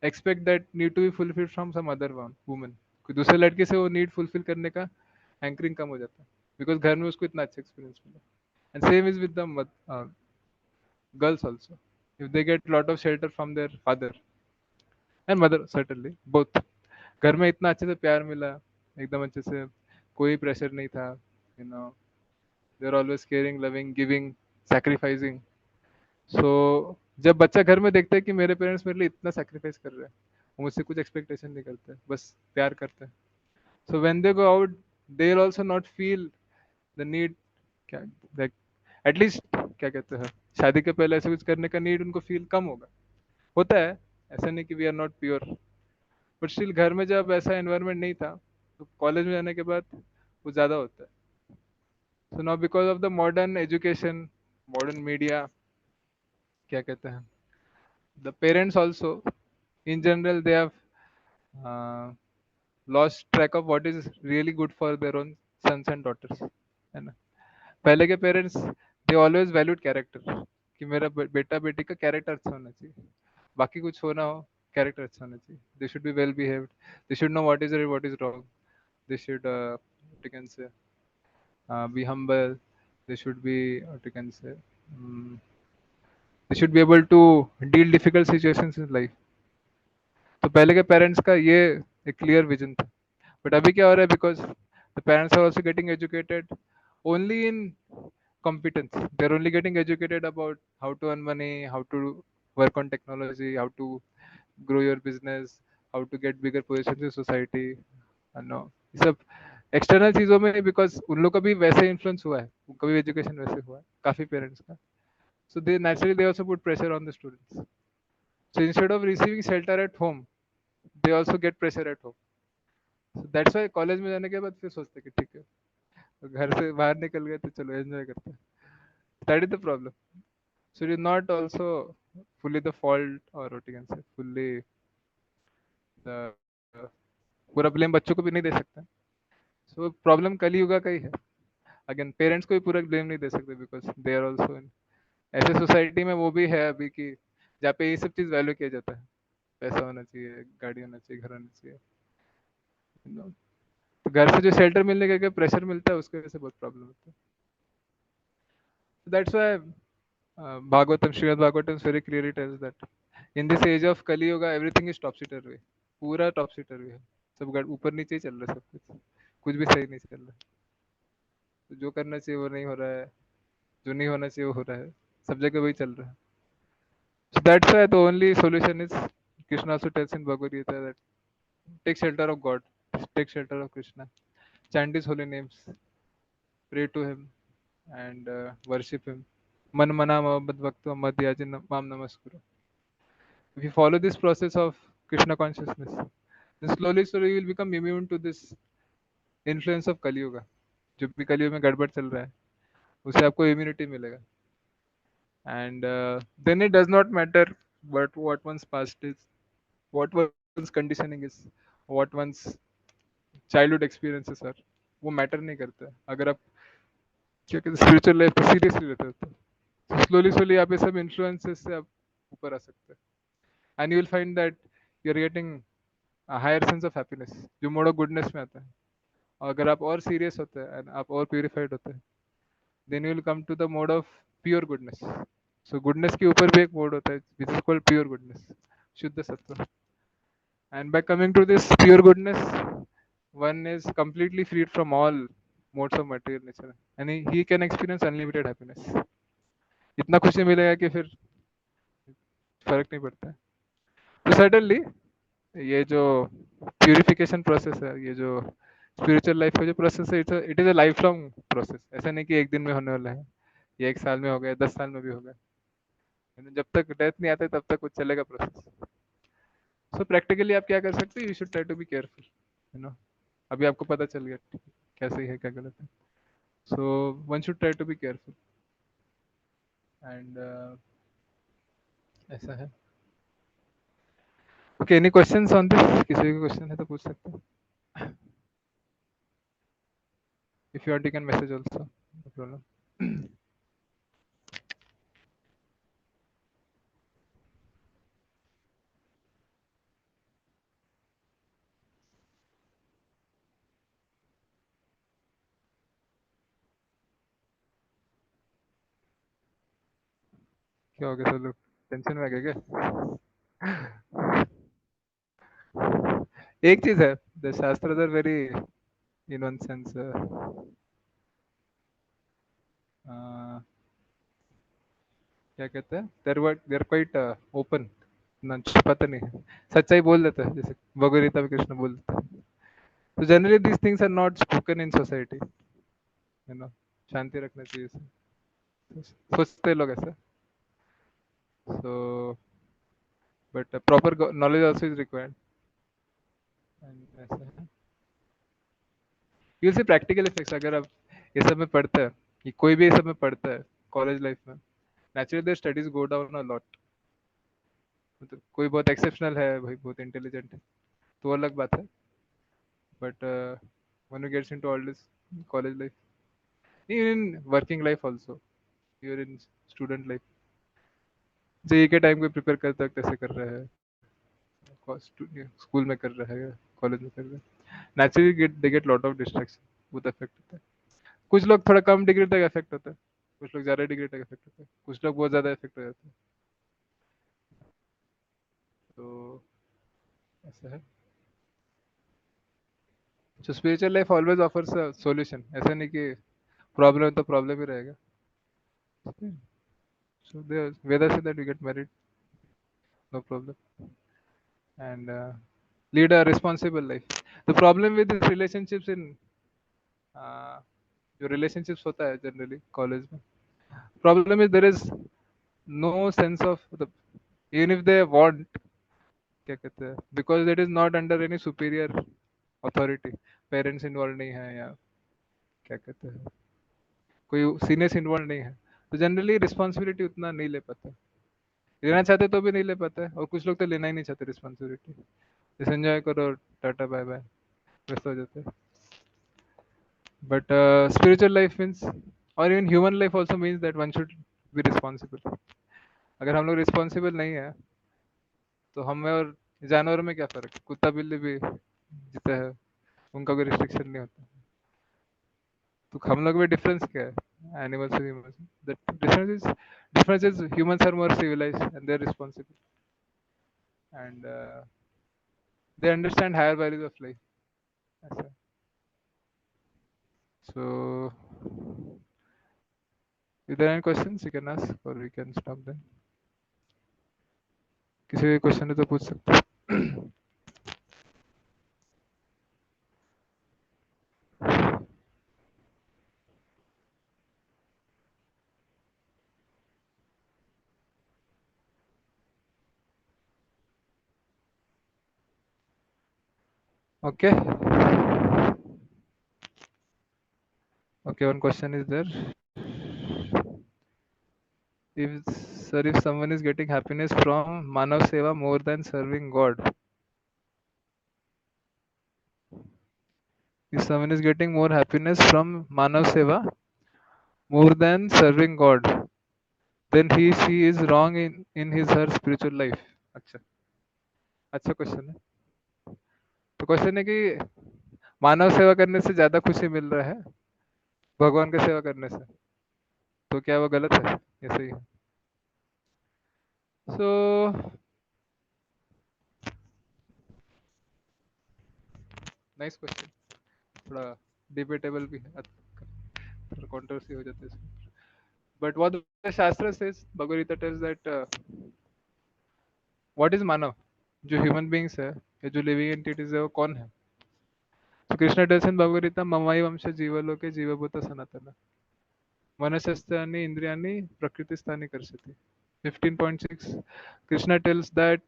expect that need to be fulfil from some other woman. कोई दूसरे लड़के से वो नीड फुलफिल करने का हैंकरिंग कम हो जाता है, बिकॉज घर में उसको इतना अच्छा एक्सपीरियंस मिला. And same is with the girls also. If they get lot of shelter from their father and mother, certainly both, घर में इतना अच्छे से प्यार मिला, एकदम अच्छे से, कोई प्रेशर नहीं था, you know, they are always caring, loving, giving, sacrificing. So जब बच्चा घर में देखता है कि मेरे पेरेंट्स मेरे लिए इतना सैक्रिफाइस कर रहे हैं, वो मुझसे कुछ एक्सपेक्टेशन नहीं करते, बस प्यार करते हैं, so when they go out they will also not feel the need, क्या, लाइक, एटलीस्ट, क्या कहते हैं, शादी के पहले ऐसे कुछ करने का नीड उनको फील कम होगा, होता है, ऐसा नहीं कि we are not pure, but still घर में जब ऐसा एनवायरनमेंट नहीं था तो कॉलेज में जाने के बाद वो ज़्यादा होता है. So now because of the modern education, modern media, क्या कहते हैं, the parents also in general they have lost track of what is really good for their own sons and daughters, है ना. पहले के parents they always valued character, कि मेरा बेटा बेटी का कैरेक्टर अच्छा होना चाहिए, बाकी कुछ हो ना हो, कैरेक्टर अच्छा होना चाहिए, they should be well behaved, they should know what is right what is wrong, they should, what you can say, be humble, they should be, what you can say, um, they should be able to deal difficult situations in life. तो पहले के parents का ये एक clear vision था, but अभी क्या हो रहा है, because the parents are also getting educated only in competence, they're only getting educated about how to earn money, how to work on technology, how to grow your business, how to get bigger positions in society, no, ये सब external चीज़ों में, because उन लोग का भी वैसे influence हुआ है, उनका भी एजुकेशन वैसे हुआ है काफ़ी पेरेंट्स का, so they naturally they also put pressure on the students. So instead of receiving shelter at home they also get pressure at home. So that's why college में जाने के बाद फिर सोचते हैं कि ठीक है, तो घर से बाहर निकल गए तो चलो एंजॉय करते हैं. That is the problem. So it is not also fully the fault, or what you can say, fully the, पूरा ब्लेम बच्चों को भी नहीं दे सकते. सो प्रॉब्लम कलयुग का ही है. अगेन पेरेंट्स को भी पूरा ब्लेम नहीं दे सकते, because they are also in ऐसे सोसाइटी में, वो भी है अभी कि जहाँ पे ये सब चीज़ वैल्यू किया जाता है, पैसा होना चाहिए, गाड़ी होना चाहिए, घर होना चाहिए, you know. तो घर से जो शेल्टर मिलने का प्रेशर मिलता है उसकी वजह से बहुत प्रॉब्लम होता है. That's why Bhagavatam, Shrimad Bhagavatam very clearly tells that in this age of Kali yuga everything is topsy turvy, पूरा टॉपसी टर्वी है, सब ऊपर नीचे ही चल रहा है, सब कुछ भी सही नहीं चल रहा है. तो जो करना चाहिए वो नहीं हो रहा है, जो नहीं होना चाहिए वो हो रहा है, सब जगह वही चल रहा है. So that's why the only solution is, Krishna also tells in Bhagavad Gita that take shelter of God, take shelter of Krishna, chant his holy names, pray to him, and worship him. Man mana mavad bhakto madhyaji mam namaskuru. If you follow this process of Krishna consciousness, then slowly you will become immune to this influence of Kali Yuga. जो भी कलयुग में गड़बड़ चल रहा है उससे आपको इम्यूनिटी मिलेगा. And then it does not matter but what one's past is, what one's conditioning is, what one's childhood experiences are, वो मैटर नहीं करता है अगर आप क्या कहते हैं स्पिरिचुअल लाइफ को सीरियसली लेते हो तो स्लोली स्लोली आप ये सब इन्फ्लुएंसेस से आप ऊपर आ सकते हैं and you will find that you are getting higher sense of happiness जो मोड ऑफ गुडनेस में आता है और अगर आप और सीरियस होते हैं एंड आप और प्यूरिफाइड होते हैं then you will come to the mode of pure goodness so goodness के ऊपर भी एक मोड होता है which is called pure goodness शुद्ध सत्व and by coming to this pure goodness one is completely freed from all modes of material nature and he can experience unlimited happiness इतना खुशी मिलेगा कि फिर फर्क नहीं पड़ता है तो सडनली ये जो प्यूरिफिकेशन प्रोसेस है ये जो स्पिरिचुअल लाइफ का जो प्रोसेस है it is a life long process ऐसा नहीं कि एक दिन में होने वाला है ये एक साल में हो गया 10 साल में भी होगा जब तक डेथ नहीं आता तब तक कुछ चलेगा प्रोसेस सो प्रैक्टिकली आप क्या कर सकते हैं you should try to be careful you know अभी आपको पता चल गया क्या सही है क्या गलत है so one should try to be careful and ऐसा है okay any questions on this किसी का क्वेश्चन है तो पूछ सकते हैं if you want you can message also no problem क्या हो गया सब लोग टेंशन में आ गए क्या एक चीज है the shastra are very in one sense क्या कहते हैं देर क्वाइट ओपन ना छुपाते नहीं है सच्चाई बोल देते हैं जैसे भगवद गीता में कृष्ण बोल देते हैं तो generally these things are not spoken in society you know शांति रखना चाहिए सोचते हैं लोग ऐसा so but proper knowledge also is required and ऐसा है यू सी प्रैक्टिकल इफेक्ट्स अगर आप ये सब में पढ़ते हैं कि कोई भी ये सब में पढ़ता है कॉलेज लाइफ में naturally their studies go down a lot मतलब कोई बहुत एक्सेप्शनल है भाई बहुत इंटेलिजेंट है तो वो अलग बात है but when you gets into all this college life even in working life also you're in student life JEE के टाइम को प्रिपेयर करते वक्त ऐसे कर रहा है स्कूल में कर रहा है कॉलेज में कर रहा है naturally they get lot of distraction बहुत अफेक्ट होता है कुछ लोग थोड़ा कम डिग्री तक इफेक्ट होता है कुछ लोग ज्यादा डिग्री तक इफेक्ट होता है कुछ लोग बहुत ज्यादा इफेक्ट हो जाते हैं तो ऐसा है तो spiritual life always offers a solution ऐसा नहीं कि प्रॉब्लम है तो प्रॉब्लम ही रहेगा सो दे वेदा say that you get married no problem and lead a responsible life the problem with these relationships in जो relationships होता है generally college में problem is there is no sense of the even if they want क्या कहते हैं because it is not under any superior authority parents involved नहीं है या क्या कहते हैं कोई सीनियर्स इन्वॉल्व नहीं है तो जनरली रिस्पॉन्सिबिलिटी उतना नहीं ले पाते लेना चाहते तो भी नहीं ले पाते और कुछ लोग तो लेना ही नहीं चाहते रिस्पॉन्सिबिलिटी जैसे एंजॉय करो टाटा बाय बाय व्यस्त हो जाते हैं बट स्पिरिचुअल लाइफ मीन्स और even human life also means that one should be responsible अगर हम लोग रिस्पॉन्सिबल नहीं है तो हमें और जानवरों में क्या फर्क है कुत्ता बिल्ली भी जीता है उनका कोई रिस्ट्रिक्शन नहीं होता तो हम लोग में डिफरेंस क्या है एनिमल्स और humans the difference is humans are more civilized and they are responsible and they understand higher values of life ऐसा so if there are any questions you can ask or we can stop then किसी भी question है तो पूछ सकते हो okay okay one question is there if sir if someone is getting happiness from manav seva more than serving god if someone is getting more happiness from Manav Seva more than serving God, then he she is wrong in his her spiritual life. अच्छा अच्छा question है. तो question है कि मानव सेवा करने से ज्यादा खुशी मिल रहा है भगवान की सेवा करने से, तो क्या वो गलत है या सही है? So nice question. थोड़ा डिबेटेबल भी है, थोड़ा कंट्रोवर्सी हो जाती है इसमें. But what the shastra says, Bhagavad Gita tells that what is manav, जो ह्यूमन बीइंग्स है या जो लिविंग एंटिटीज है वो कौन है. तो कृष्ण टेल्स इन भगवद गीता ममाई वंश जीवलोके जीवभूत सनातन मनसस्तानि इंद्रियाणि प्रकृतिस्थानि कर्षति. 15.6 Krishna tells that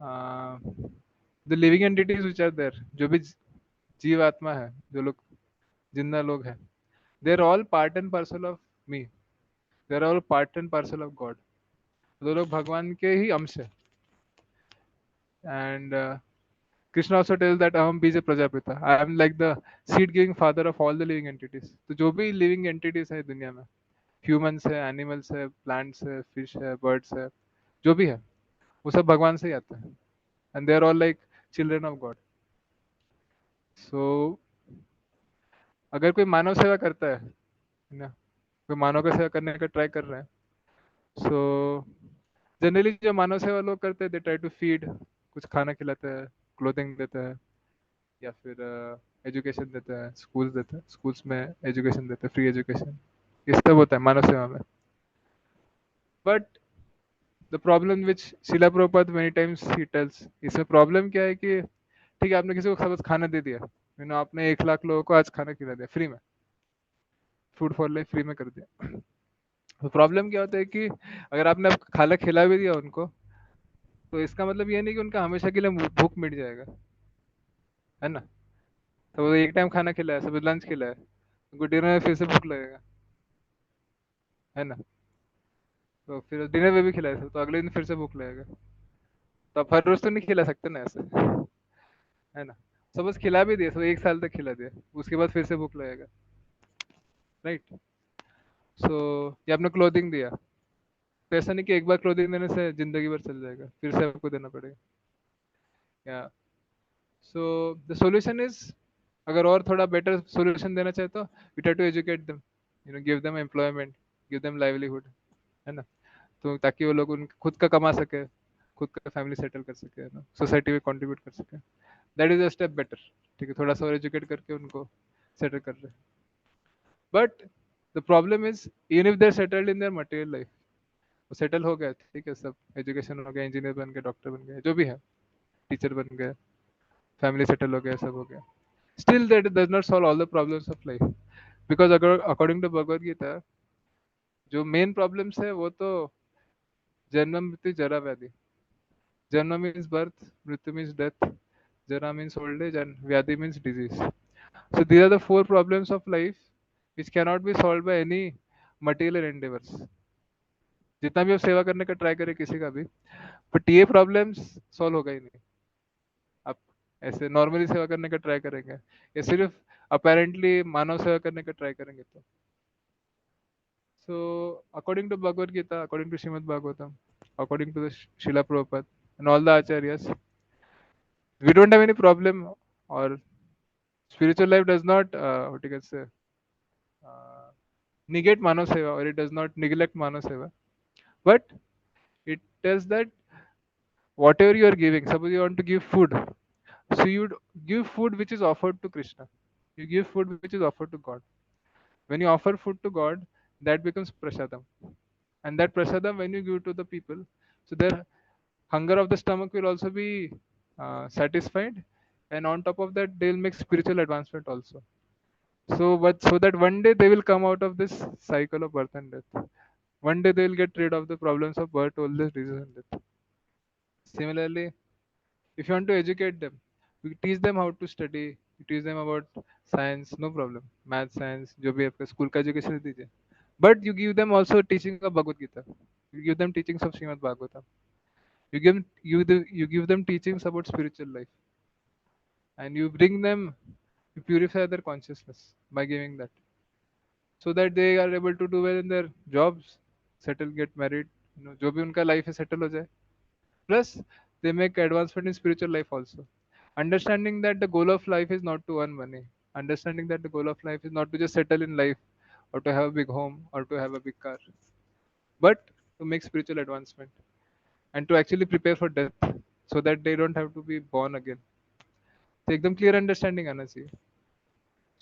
uh, the living entities which are there, जो भी जीव आत्मा है, जो लोग जिंदा लोग हैं, they are all part and parcel of me, they are all part and parcel of God. वो लोग भगवान के ही अंश है. And Krishna also tells that aham bija prajapita, I am like the seed giving father of all the living entities. तो जो भी living entities है दुनिया में, ह्यूमंस है, एनिमल्स है, प्लांट्स है, फिश है, बर्ड्स है, जो भी है वो सब भगवान से ही आता है. And they are all like children of God. So अगर कोई मानव सेवा करता है ना, कोई मानव का सेवा करने का ट्राई कर रहा है, सो जनरली जो मानव सेवा लोग करते हैं दे ट्राई टू फीड, कुछ खाना खिलाते हैं, क्लोथिंग देते हैं, या फिर एजुकेशन देते हैं, स्कूल्स देते हैं, स्कूल्स में एजुकेशन देते हैं, फ्री एजुकेशन, ये सब होता है मानव सेवा में. But the problem which Shila Prabhupada many times he tells, इसमें प्रॉब्लम क्या है कि ठीक है आपने किसी को सपोज खाना दे दिया, आपने 1 लाख लोगों को आज खाना खिला दिया फ्री में, फूड फॉर लाइफ फ्री में कर दिया. तो प्रॉब्लम क्या होता है कि अगर आपने अब खाना खिला भी दिया उनको, तो इसका मतलब ये नहीं कि उनका हमेशा के लिए भूख मिट जाएगा, है ना. तो वो एक टाइम खाना खिलाया, सब लंच खिलाया, उनको डिनर में फिर से भूख लगेगा, है ना. तो फिर डिनर में भी खिलाया सब, तो अगले दिन फिर से भूख लगेगा. तो आप हर रोज तो नहीं खिला सकते ना ऐसे, है ना. सपोज खिला भी दिया, तो 1 साल तक खिला दिया, उसके बाद फिर से भूख लगेगा, राइट. सो ये आपने क्लोथिंग दिया, तो ऐसा नहीं कि एक बार क्लोथिंग देने से जिंदगी भर चल जाएगा, फिर से आपको देना पड़ेगा. या सो द सॉल्यूशन इज, अगर और थोड़ा बेटर सॉल्यूशन देना चाहे तो we try to educate them, give them employment, give them livelihood, है ना. तो ताकि वो लोग उन खुद का कमा सके, खुद का फैमिली सेटल कर सके, है ना, सोसाइटी में कंट्रीब्यूट कर सके. That is a step better. ठीक है, थोड़ा सा और एजुकेट करके उनको सेटल कर रहे हैं. But the problem is even if they are settled in their material life, वो सेटल हो गया, ठीक है, सब एजुकेशन हो गया, इंजीनियर बन गए, डॉक्टर बन गए, जो भी है, टीचर बन गए, फैमिली सेटल हो गया, सब हो गया, still that does not solve all the problems of life. Because अगर अकॉर्डिंग टू भगवद गीता, जो मेन प्रॉब्लम्स है वो तो जन्म मृत्यु जरा व्याधि. जन्म मीन्स बर्थ, मृत्यु मीन्स डेथ, जरा मीन्स ओल्ड एज, एंड व्याधि means disease. So these are the 4 problems of life which cannot be solved by any material endeavors. जितना भी आप सेवा करने का ट्राई करें किसी का भी, बट ये प्रॉब्लम्स सॉल्व होगा ही नहीं. आप ऐसे नॉर्मली सेवा करने का ट्राई करेंगे या सिर्फ अपेरेंटली मानव सेवा करने का ट्राई करेंगे तो. So according to Bhagavad Gita, according to Srimad Bhagavatam, according to the Srila Prabhupada and all the acharyas, we don't have any problem, or spiritual life does not what you can say uh, negate manav seva, or it does not neglect manav seva, but it tells that whatever you are giving, suppose you want to give food, so you would give food which is offered to Krishna, you give food which is offered to God. When you offer food to God, that becomes prasadam, and that prasadam when you give to the people, so their hunger of the stomach will also be satisfied, and on top of that they will make spiritual advancement also. So but so that one day they will come out of this cycle of birth and death, one day they will get rid of the problems of birth, old age, disease and death. Similarly, if you want to educate them, you teach them how to study, you teach them about science, no problem, math, science, जो भी आपका school का education दीजिए, but you give them also teaching of Bhagavad Gita, you give them teachings of Srimad Bhagavatam, you give them teachings about spiritual life, and you bring them You purify their consciousness by giving that, so that they are able to do well in their jobs, settle, get married, जो भी उनका life है settle हो जाए. Plus, they make advancement in spiritual life also. Understanding that the goal of life is not to earn money. Understanding that the goal of life is not to just settle in life or to have a big home or to have a big car, but to make spiritual advancement and to actually prepare for death so that they don't have to be born again. तो एकदम clear understanding आना चाहिए.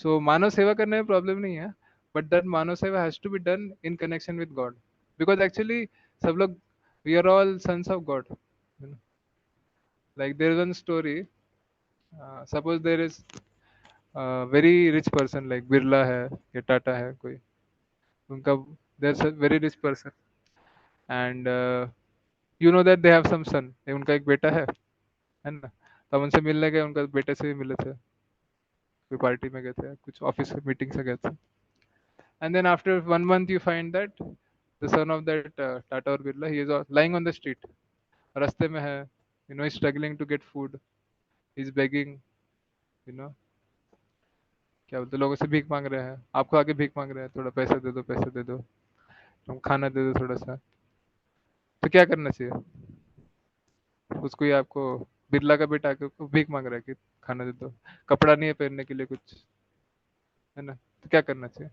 सो मानव सेवा करने में problem नहीं है, but that manav seva has to be done in connection with God, because actually सब लोग we are all sons of God. Like there is one story. Suppose there is very rich person like Birla है या टाटा है कोई, उनका there is a very rich person and you know that they have some son, उनका एक बेटा है ना. तब उनसे मिलने गए, उनका बेटे से भी मिले थे, कोई पार्टी में गए थे, कुछ ऑफिस मीटिंग से गए थे. And then after 1 month, you find that the son of that Tata or Birla, he is lying on the street. रास्ते में है, he's struggling to get food. He's begging, you know, क्या बोलते, लोगों से भीख मांग रहे हैं. आपको आके भीख मांग रहे हैं, थोड़ा पैसा दे दो, तुम खाना दे दो थोड़ा सा. तो क्या करना चाहिए उसको? ये आपको बिरला का बेटा आके उसको भीख मांग रहा है कि खाना दे दो, कपड़ा नहीं है पहनने के लिए कुछ, है ना. तो क्या करना चाहिए?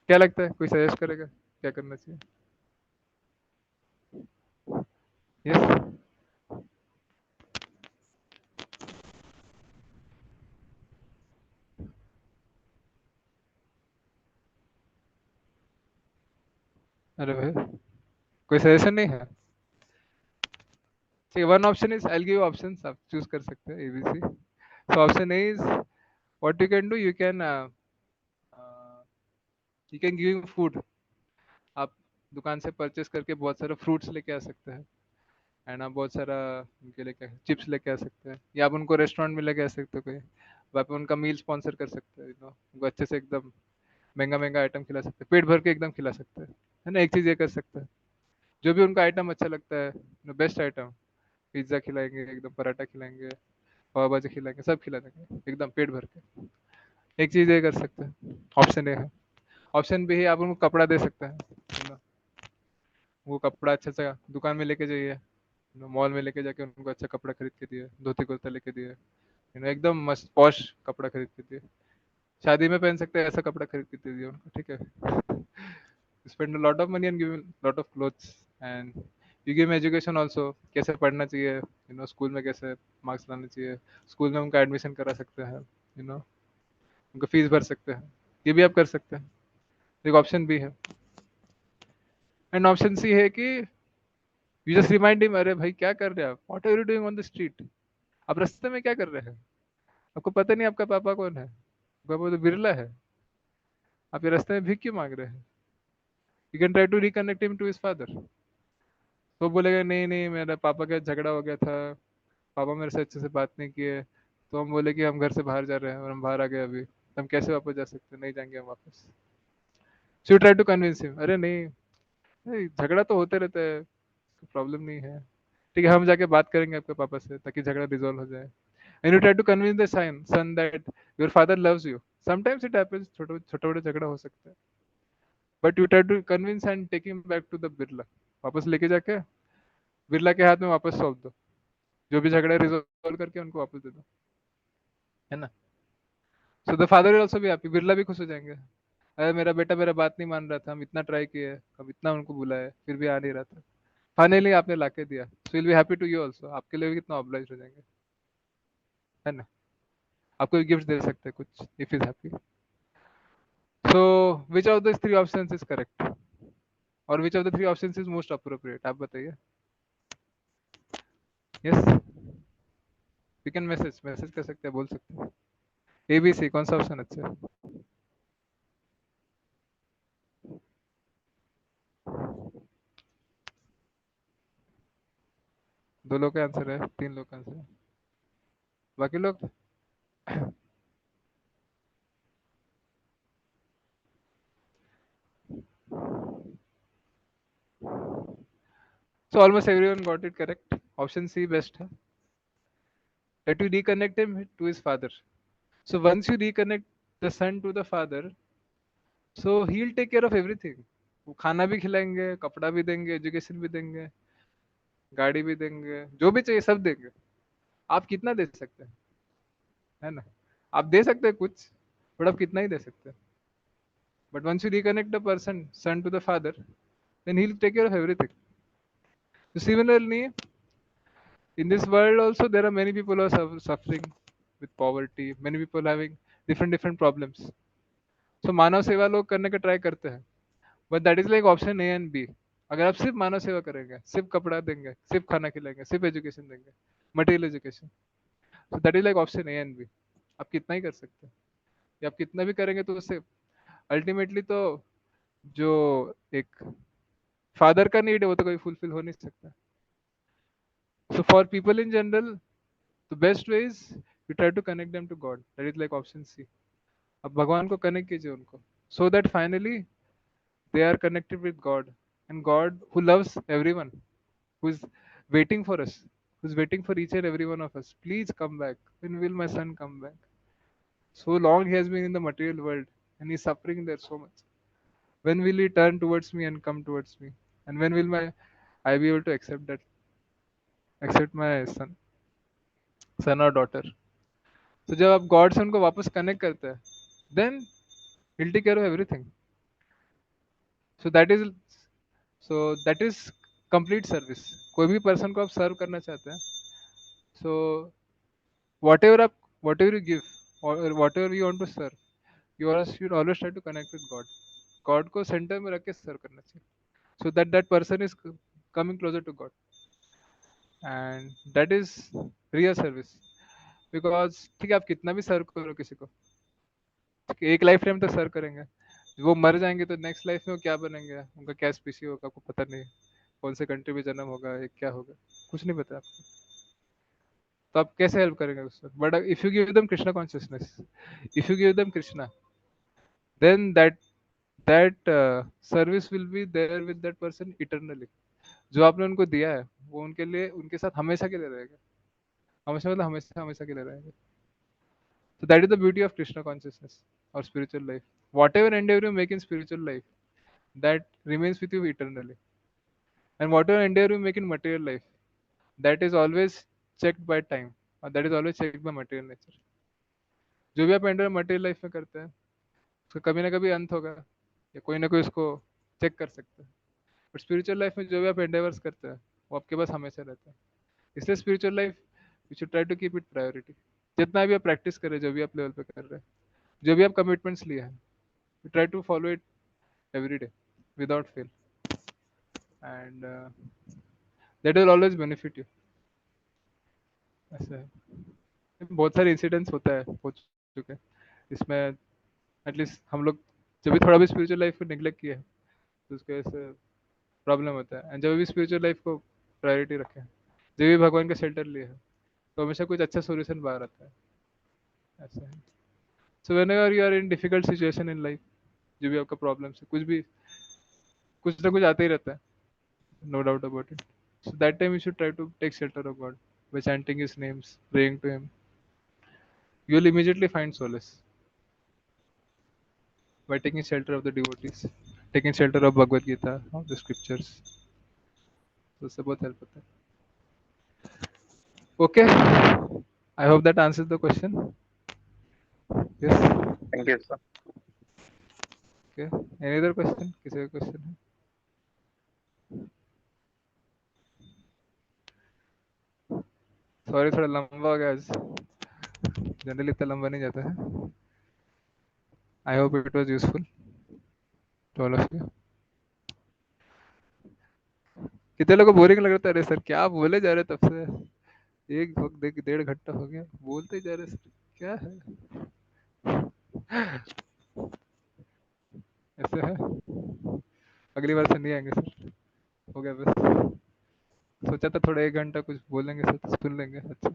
क्या लगता है, कोई सजेस्ट करेगा क्या करना चाहिए? यस. अरे भाई, कोई सजेशन नहीं है? See, one option is, I'll give you options, आप choose कर सकते हैं ABC. So option A is, what you can do, uh, you can give him food. आप दुकान से परचेस करके बहुत सारा फ्रूट्स लेके आ सकते हैं, एंड आप बहुत सारा उनके लेके चिप्स लेके आ सकते हैं, या आप उनको रेस्टोरेंट में लेके आ सकते हो कोई, वहाँ पे उनका मील स्पॉन्सर कर सकते हैं, उनको अच्छे से एकदम महंगा महंगा आइटम खिला सकते हैं, पेट भर के एकदम खिला सकते हैं, है ना. एक चीज़ ये कर सकते हैं, जो भी उनका आइटम अच्छा लगता है, बेस्ट आइटम, पिज्ज़ा खिलाएंगे, एकदम पराठा खिलाएंगे, पाव भाजी खिलाएंगे, सब खिला देंगे एकदम पेट भर के. एक चीज ये कर सकते हैं, ऑप्शन ए है. ऑप्शन बी है, आप उनको कपड़ा दे सकते हैं, वो कपड़ा अच्छा सा दुकान में लेके जाइए, मॉल में लेके जाके उनको अच्छा कपड़ा खरीद के दिए, धोती कुर्ता लेके दिए, एकदम मस्त पॉश कपड़ा खरीद के दिए. शादी में पहन सकते हैं ऐसा कपड़ा खरीद के दे दिया उनको, ठीक है. Spend lot of money and give lot of clothes and you give education also, कैसे पढ़ना चाहिए, स्कूल में कैसे मार्क्स लाने चाहिए, स्कूल में उनका एडमिशन करा सकते हैं, उनका फीस भर सकते हैं, ये भी आप कर सकते हैं. एक ऑप्शन बी है. एंड ऑप्शन सी है कि यू जस्ट रिमाइंड हिम, अरे भाई क्या कर रहे हैं आप, what are you doing on the street, आप रास्ते में क्या कर रहे हैं, आपको पता नहीं आपका पापा कौन है, आपका पापा तो बिरला है, आप ये रास्ते में भीख क्यों मांग रहे हैं. You can try to reconnect him to his father. तो बोलेगा नहीं नहीं, मेरा पापा का झगड़ा हो गया था, पापा मेरे से अच्छे से बात नहीं किए, तो हम बोले कि हम घर से बाहर जा रहे हैं और हम बाहर आ गए अभी, तो हम कैसे वापस जा सकते हैं, नहीं जाएंगे हम वापस. So try to convince him, अरे नहीं, नहीं, झगड़ा तो होते रहता है, प्रॉब्लम नहीं है, ठीक है हम जाके बात करेंगे आपके पापा से ताकि झगड़ा रिजॉल्व हो जाए. And you try to convince the son that your father loves you. Sometimes it happens, छोटे छोटे बड़े झगड़ा हो सकता है, but you try to convince and take him back to the Birla, वापस लेके जाके बिरला के हाथ में वापस सौंप दो, जो भी झगड़ा रिजॉल्व करके उनको वापस दे दो, है ना. So the father will also be happy, Birla भी खुश हो जाएंगे. अरे मेरा बेटा मेरा बात नहीं मान रहा था, हम इतना ट्राई किए, हम इतना उनको बुलाए, फिर भी आ नहीं रहा था, फाइनली आपने लाके दिया, so will be happy to you also, आपके लिए भी कितना ऑब्लाइज हो जाएंगे, है ना. आपको गिफ्ट दे सकते हैं कुछ if is happy. So which of the three options is correct, और which of the three options is most appropriate, आप बताइए. Yes, you can message message कर सकते हैं, बोल सकते हैं. ए बी सी कौन सा ऑप्शन अच्छा है? दो लोग का आंसर है, तीन लोग का आंसर है, बाकी लोग. So almost everyone got it correct. Option C best है. Let you reconnect him to his father. So once you reconnect the son to the father, so he'll take care of everything. वो खाना भी खिलाएंगे, कपड़ा भी देंगे, education भी देंगे, गाड़ी भी देंगे, जो भी चाहिए सब देंगे. आप कितना दे सकते हैं, है ना? आप दे सकते हैं कुछ, बट आप कितना ही दे सकते हैं. But once you reconnect the person, son to the father, then he'll take care of everything. So similarly, in this world also there are many people who are suffering with poverty. Many people having different problems. So मानव सेवा लोग करने का try करते हैं. But that is like option A and B. अगर आप सिर्फ मानव सेवा करेंगे, सिर्फ कपड़ा देंगे, सिर्फ खाना खिलाएंगे, सिर्फ एजुकेशन देंगे, material education, so that is like option A and B. आप कितना ही कर सकते हैं, या आप कितना भी करेंगे तो उससे अल्टीमेटली तो जो एक फादर का नीड है वो तो कभी फुलफिल हो नहीं सकता. So for people in general, the best way is you try to connect them to God. That is like option C. अब भगवान को कनेक्ट कीजिए उनको, so that finally they are connected with God, and God who loves everyone, who is waiting for us, who is waiting for each and every one of us. Please come back. When will my son come back? So long he has been in the material world and he's suffering there so much. When will he turn towards me and come towards me? And when will my I be able to accept my son or daughter? तो जब आप God से उनको वापस connect करते हैं, then he'll take care of everything. So that is complete service. कोई भी पर्सन को आप सर्व करना चाहते हैं, so whatever आप whatever you give or whatever you want to serve, you should always try to connect with God. God को centre में रख के सर्व करना चाहिए, so that person is coming closer to God, and that is real service. Because ठीक है, आप कितना भी सर्व करो किसी को, एक लाइफ टाइम तक सर्व करेंगे, वो मर जाएंगे तो नेक्स्ट लाइफ में वो क्या बनेंगे, उनका क्या स्पीसी होगा आपको पता नहीं, कौन से कंट्री में जन्म होगा, एक क्या होगा, कुछ नहीं पता आपको. तो आप कैसे हेल्प करेंगे उसको? But if you give them Krishna consciousness, if you give them Krishna, then that service will be there with that person eternally. जो आपने उनको दिया है वो उनके लिए उनके साथ हमेशा के लिए रहेगा. हमेशा मतलब हमेशा हमेशा के लिए रहेगा. So that is the beauty of Krishna consciousness or spiritual life. Whatever endeavor you make in spiritual life, that remains with you eternally. And whatever endeavor you make in material life, that is always checked by time, or that is always checked by material nature. जो भी आप Endeavour material life में करते हैं, उसका कभी ना कभी अंत होगा, या कोई ना कोई उसको चेक कर सकता है. बट स्पिरिचुअल लाइफ में जो भी आप एंडेवर्स करते हैं वो आपके पास हमेशा रहता है. इसलिए spiritual life you should try to keep it priority. जितना भी आप प्रैक्टिस करें, जो भी आप लेवल पे कर रहे हैं, जो भी आप कमिटमेंट्स लिए हैं, you try to follow it every day without fail, and that will always benefit you. ऐसा है. बहुत सारे इंसिडेंट्स होता है हो चुके हैं इसमें. एटलीस्ट हम लोग जब भी थोड़ा भी स्पिरिचुअल लाइफ को निगलेक्ट किया है तो उसके वजह से प्रॉब्लम होता है. एंड जब भी स्पिरिचुअल लाइफ को प्रायोरिटी रखे हैं, जब भी भगवान का शेल्टर लिए है, तो हमेशा कुछ अच्छा सोल्यूशन बाहर आता है. ऐसा है. So whenever you are in difficult situation in life, जो भी आपका प्रॉब्लम है, कुछ ना कुछ आता ही रहता है, no doubt about it. So that time you should try to take shelter of God by chanting His names, praying to Him. You will immediately find solace by taking shelter of the devotees, taking shelter of Bhagavad Gita, of the scriptures. So उससे बहुत help होता है. Okay, I hope that answers the question. Yes. Thank you, sir. Okay. Any other question? किसी का question है? Sorry, थोड़ा लंबा हो गया आज. जनरली इतना लंबा नहीं जाता है. I hope it was useful to all of you. कितने लोगों को बोरिंग लग रहा था, अरे सर क्या बोले जा रहे तब से, एक देख 1.5 घंटा हो गया बोलते ही जा रहे सर, क्या है. ऐसे है. अगली बार से नहीं आएंगे सर, हो गया बस. सोचा था थोड़ा 1 घंटा कुछ बोलेंगे सर तो सुन लेंगे. अच्छा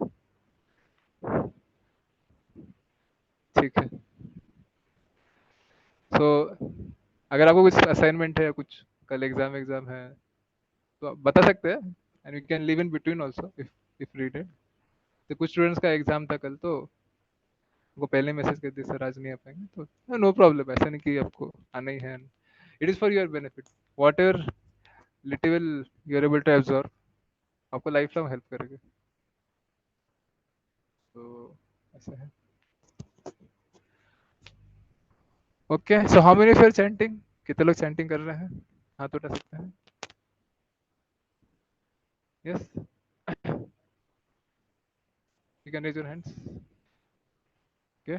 ठीक है. सो अगर आपको कुछ असाइनमेंट है या कुछ कल एग्जाम है तो आप बता सकते हैं, and you can live in between also if readed. तो कुछ स्टूडेंट्स का एग्जाम था कल, तो उनको पहले मैसेज कर दिया सर आज नहीं आ पाएंगे, तो नो प्रॉब्लम, ऐसा नहीं कि आपको आना ही है। It is for your benefit, whatever little you are able to absorb आपको लाइफ लॉन्ग हेल्प करेगा। तो ऐसा है। ओके, सो हाउ मेनी फिर चैंटिंग, कितने लोग चैंटिंग कर रहे हैं, हाथ उठा सकते हैं? Yes, you can raise your hands. Okay,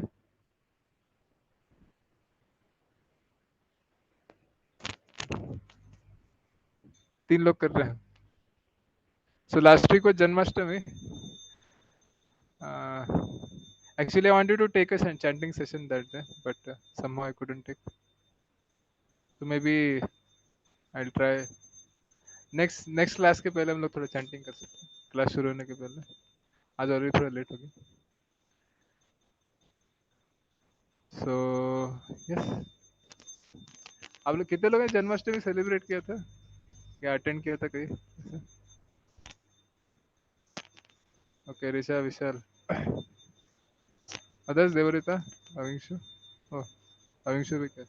3 लोग कर रहे हैं। So last week was Janmashtami. Actually, I wanted to take a chanting session that day, but somehow I couldn't take. So maybe I'll try next class के पहले हम लोग थोड़ा chanting कर सकते हैं, क्लास शुरू होने के पहले। आज ऑलरेडी थोड़ा लेट हो गया। So yes, आप लोग कितने लोग हैं जन्माष्टमी सेलिब्रेट किया था या अटेंड किया था कहीं? ओके, ऋषा, विशाल, अदर्स, देवरिता, अविंशु, oh अविंशु भी क्या,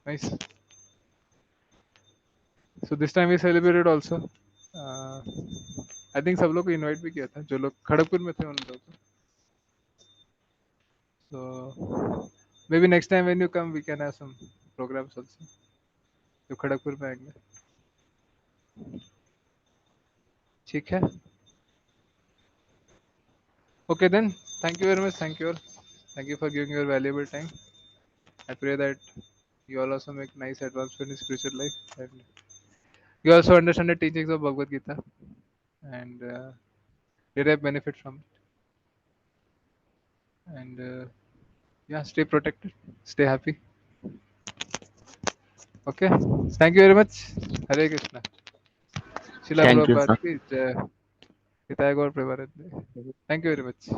nice. So this time we celebrated also. I think सब लोग को इनवाइट भी किया था, जो लोग खड़गपुर में थे उन लोगों को। So may be next time when you come we can have some programs also, जो खड़गपुर में आएंगे। ठीक है, okay then, thank you very much, thank you all, thank you for giving your valuable time. I pray that you all also make nice advancement in spiritual life and you also understand the teachings of Bhagavad Gita and derive benefit from it. And yeah, stay protected, stay happy. Okay, thank you very much. Hare Krishna. Shila Thank you, Prabhupada sir. ki jai. Hitaya Gaur Premanande. Thank you very much.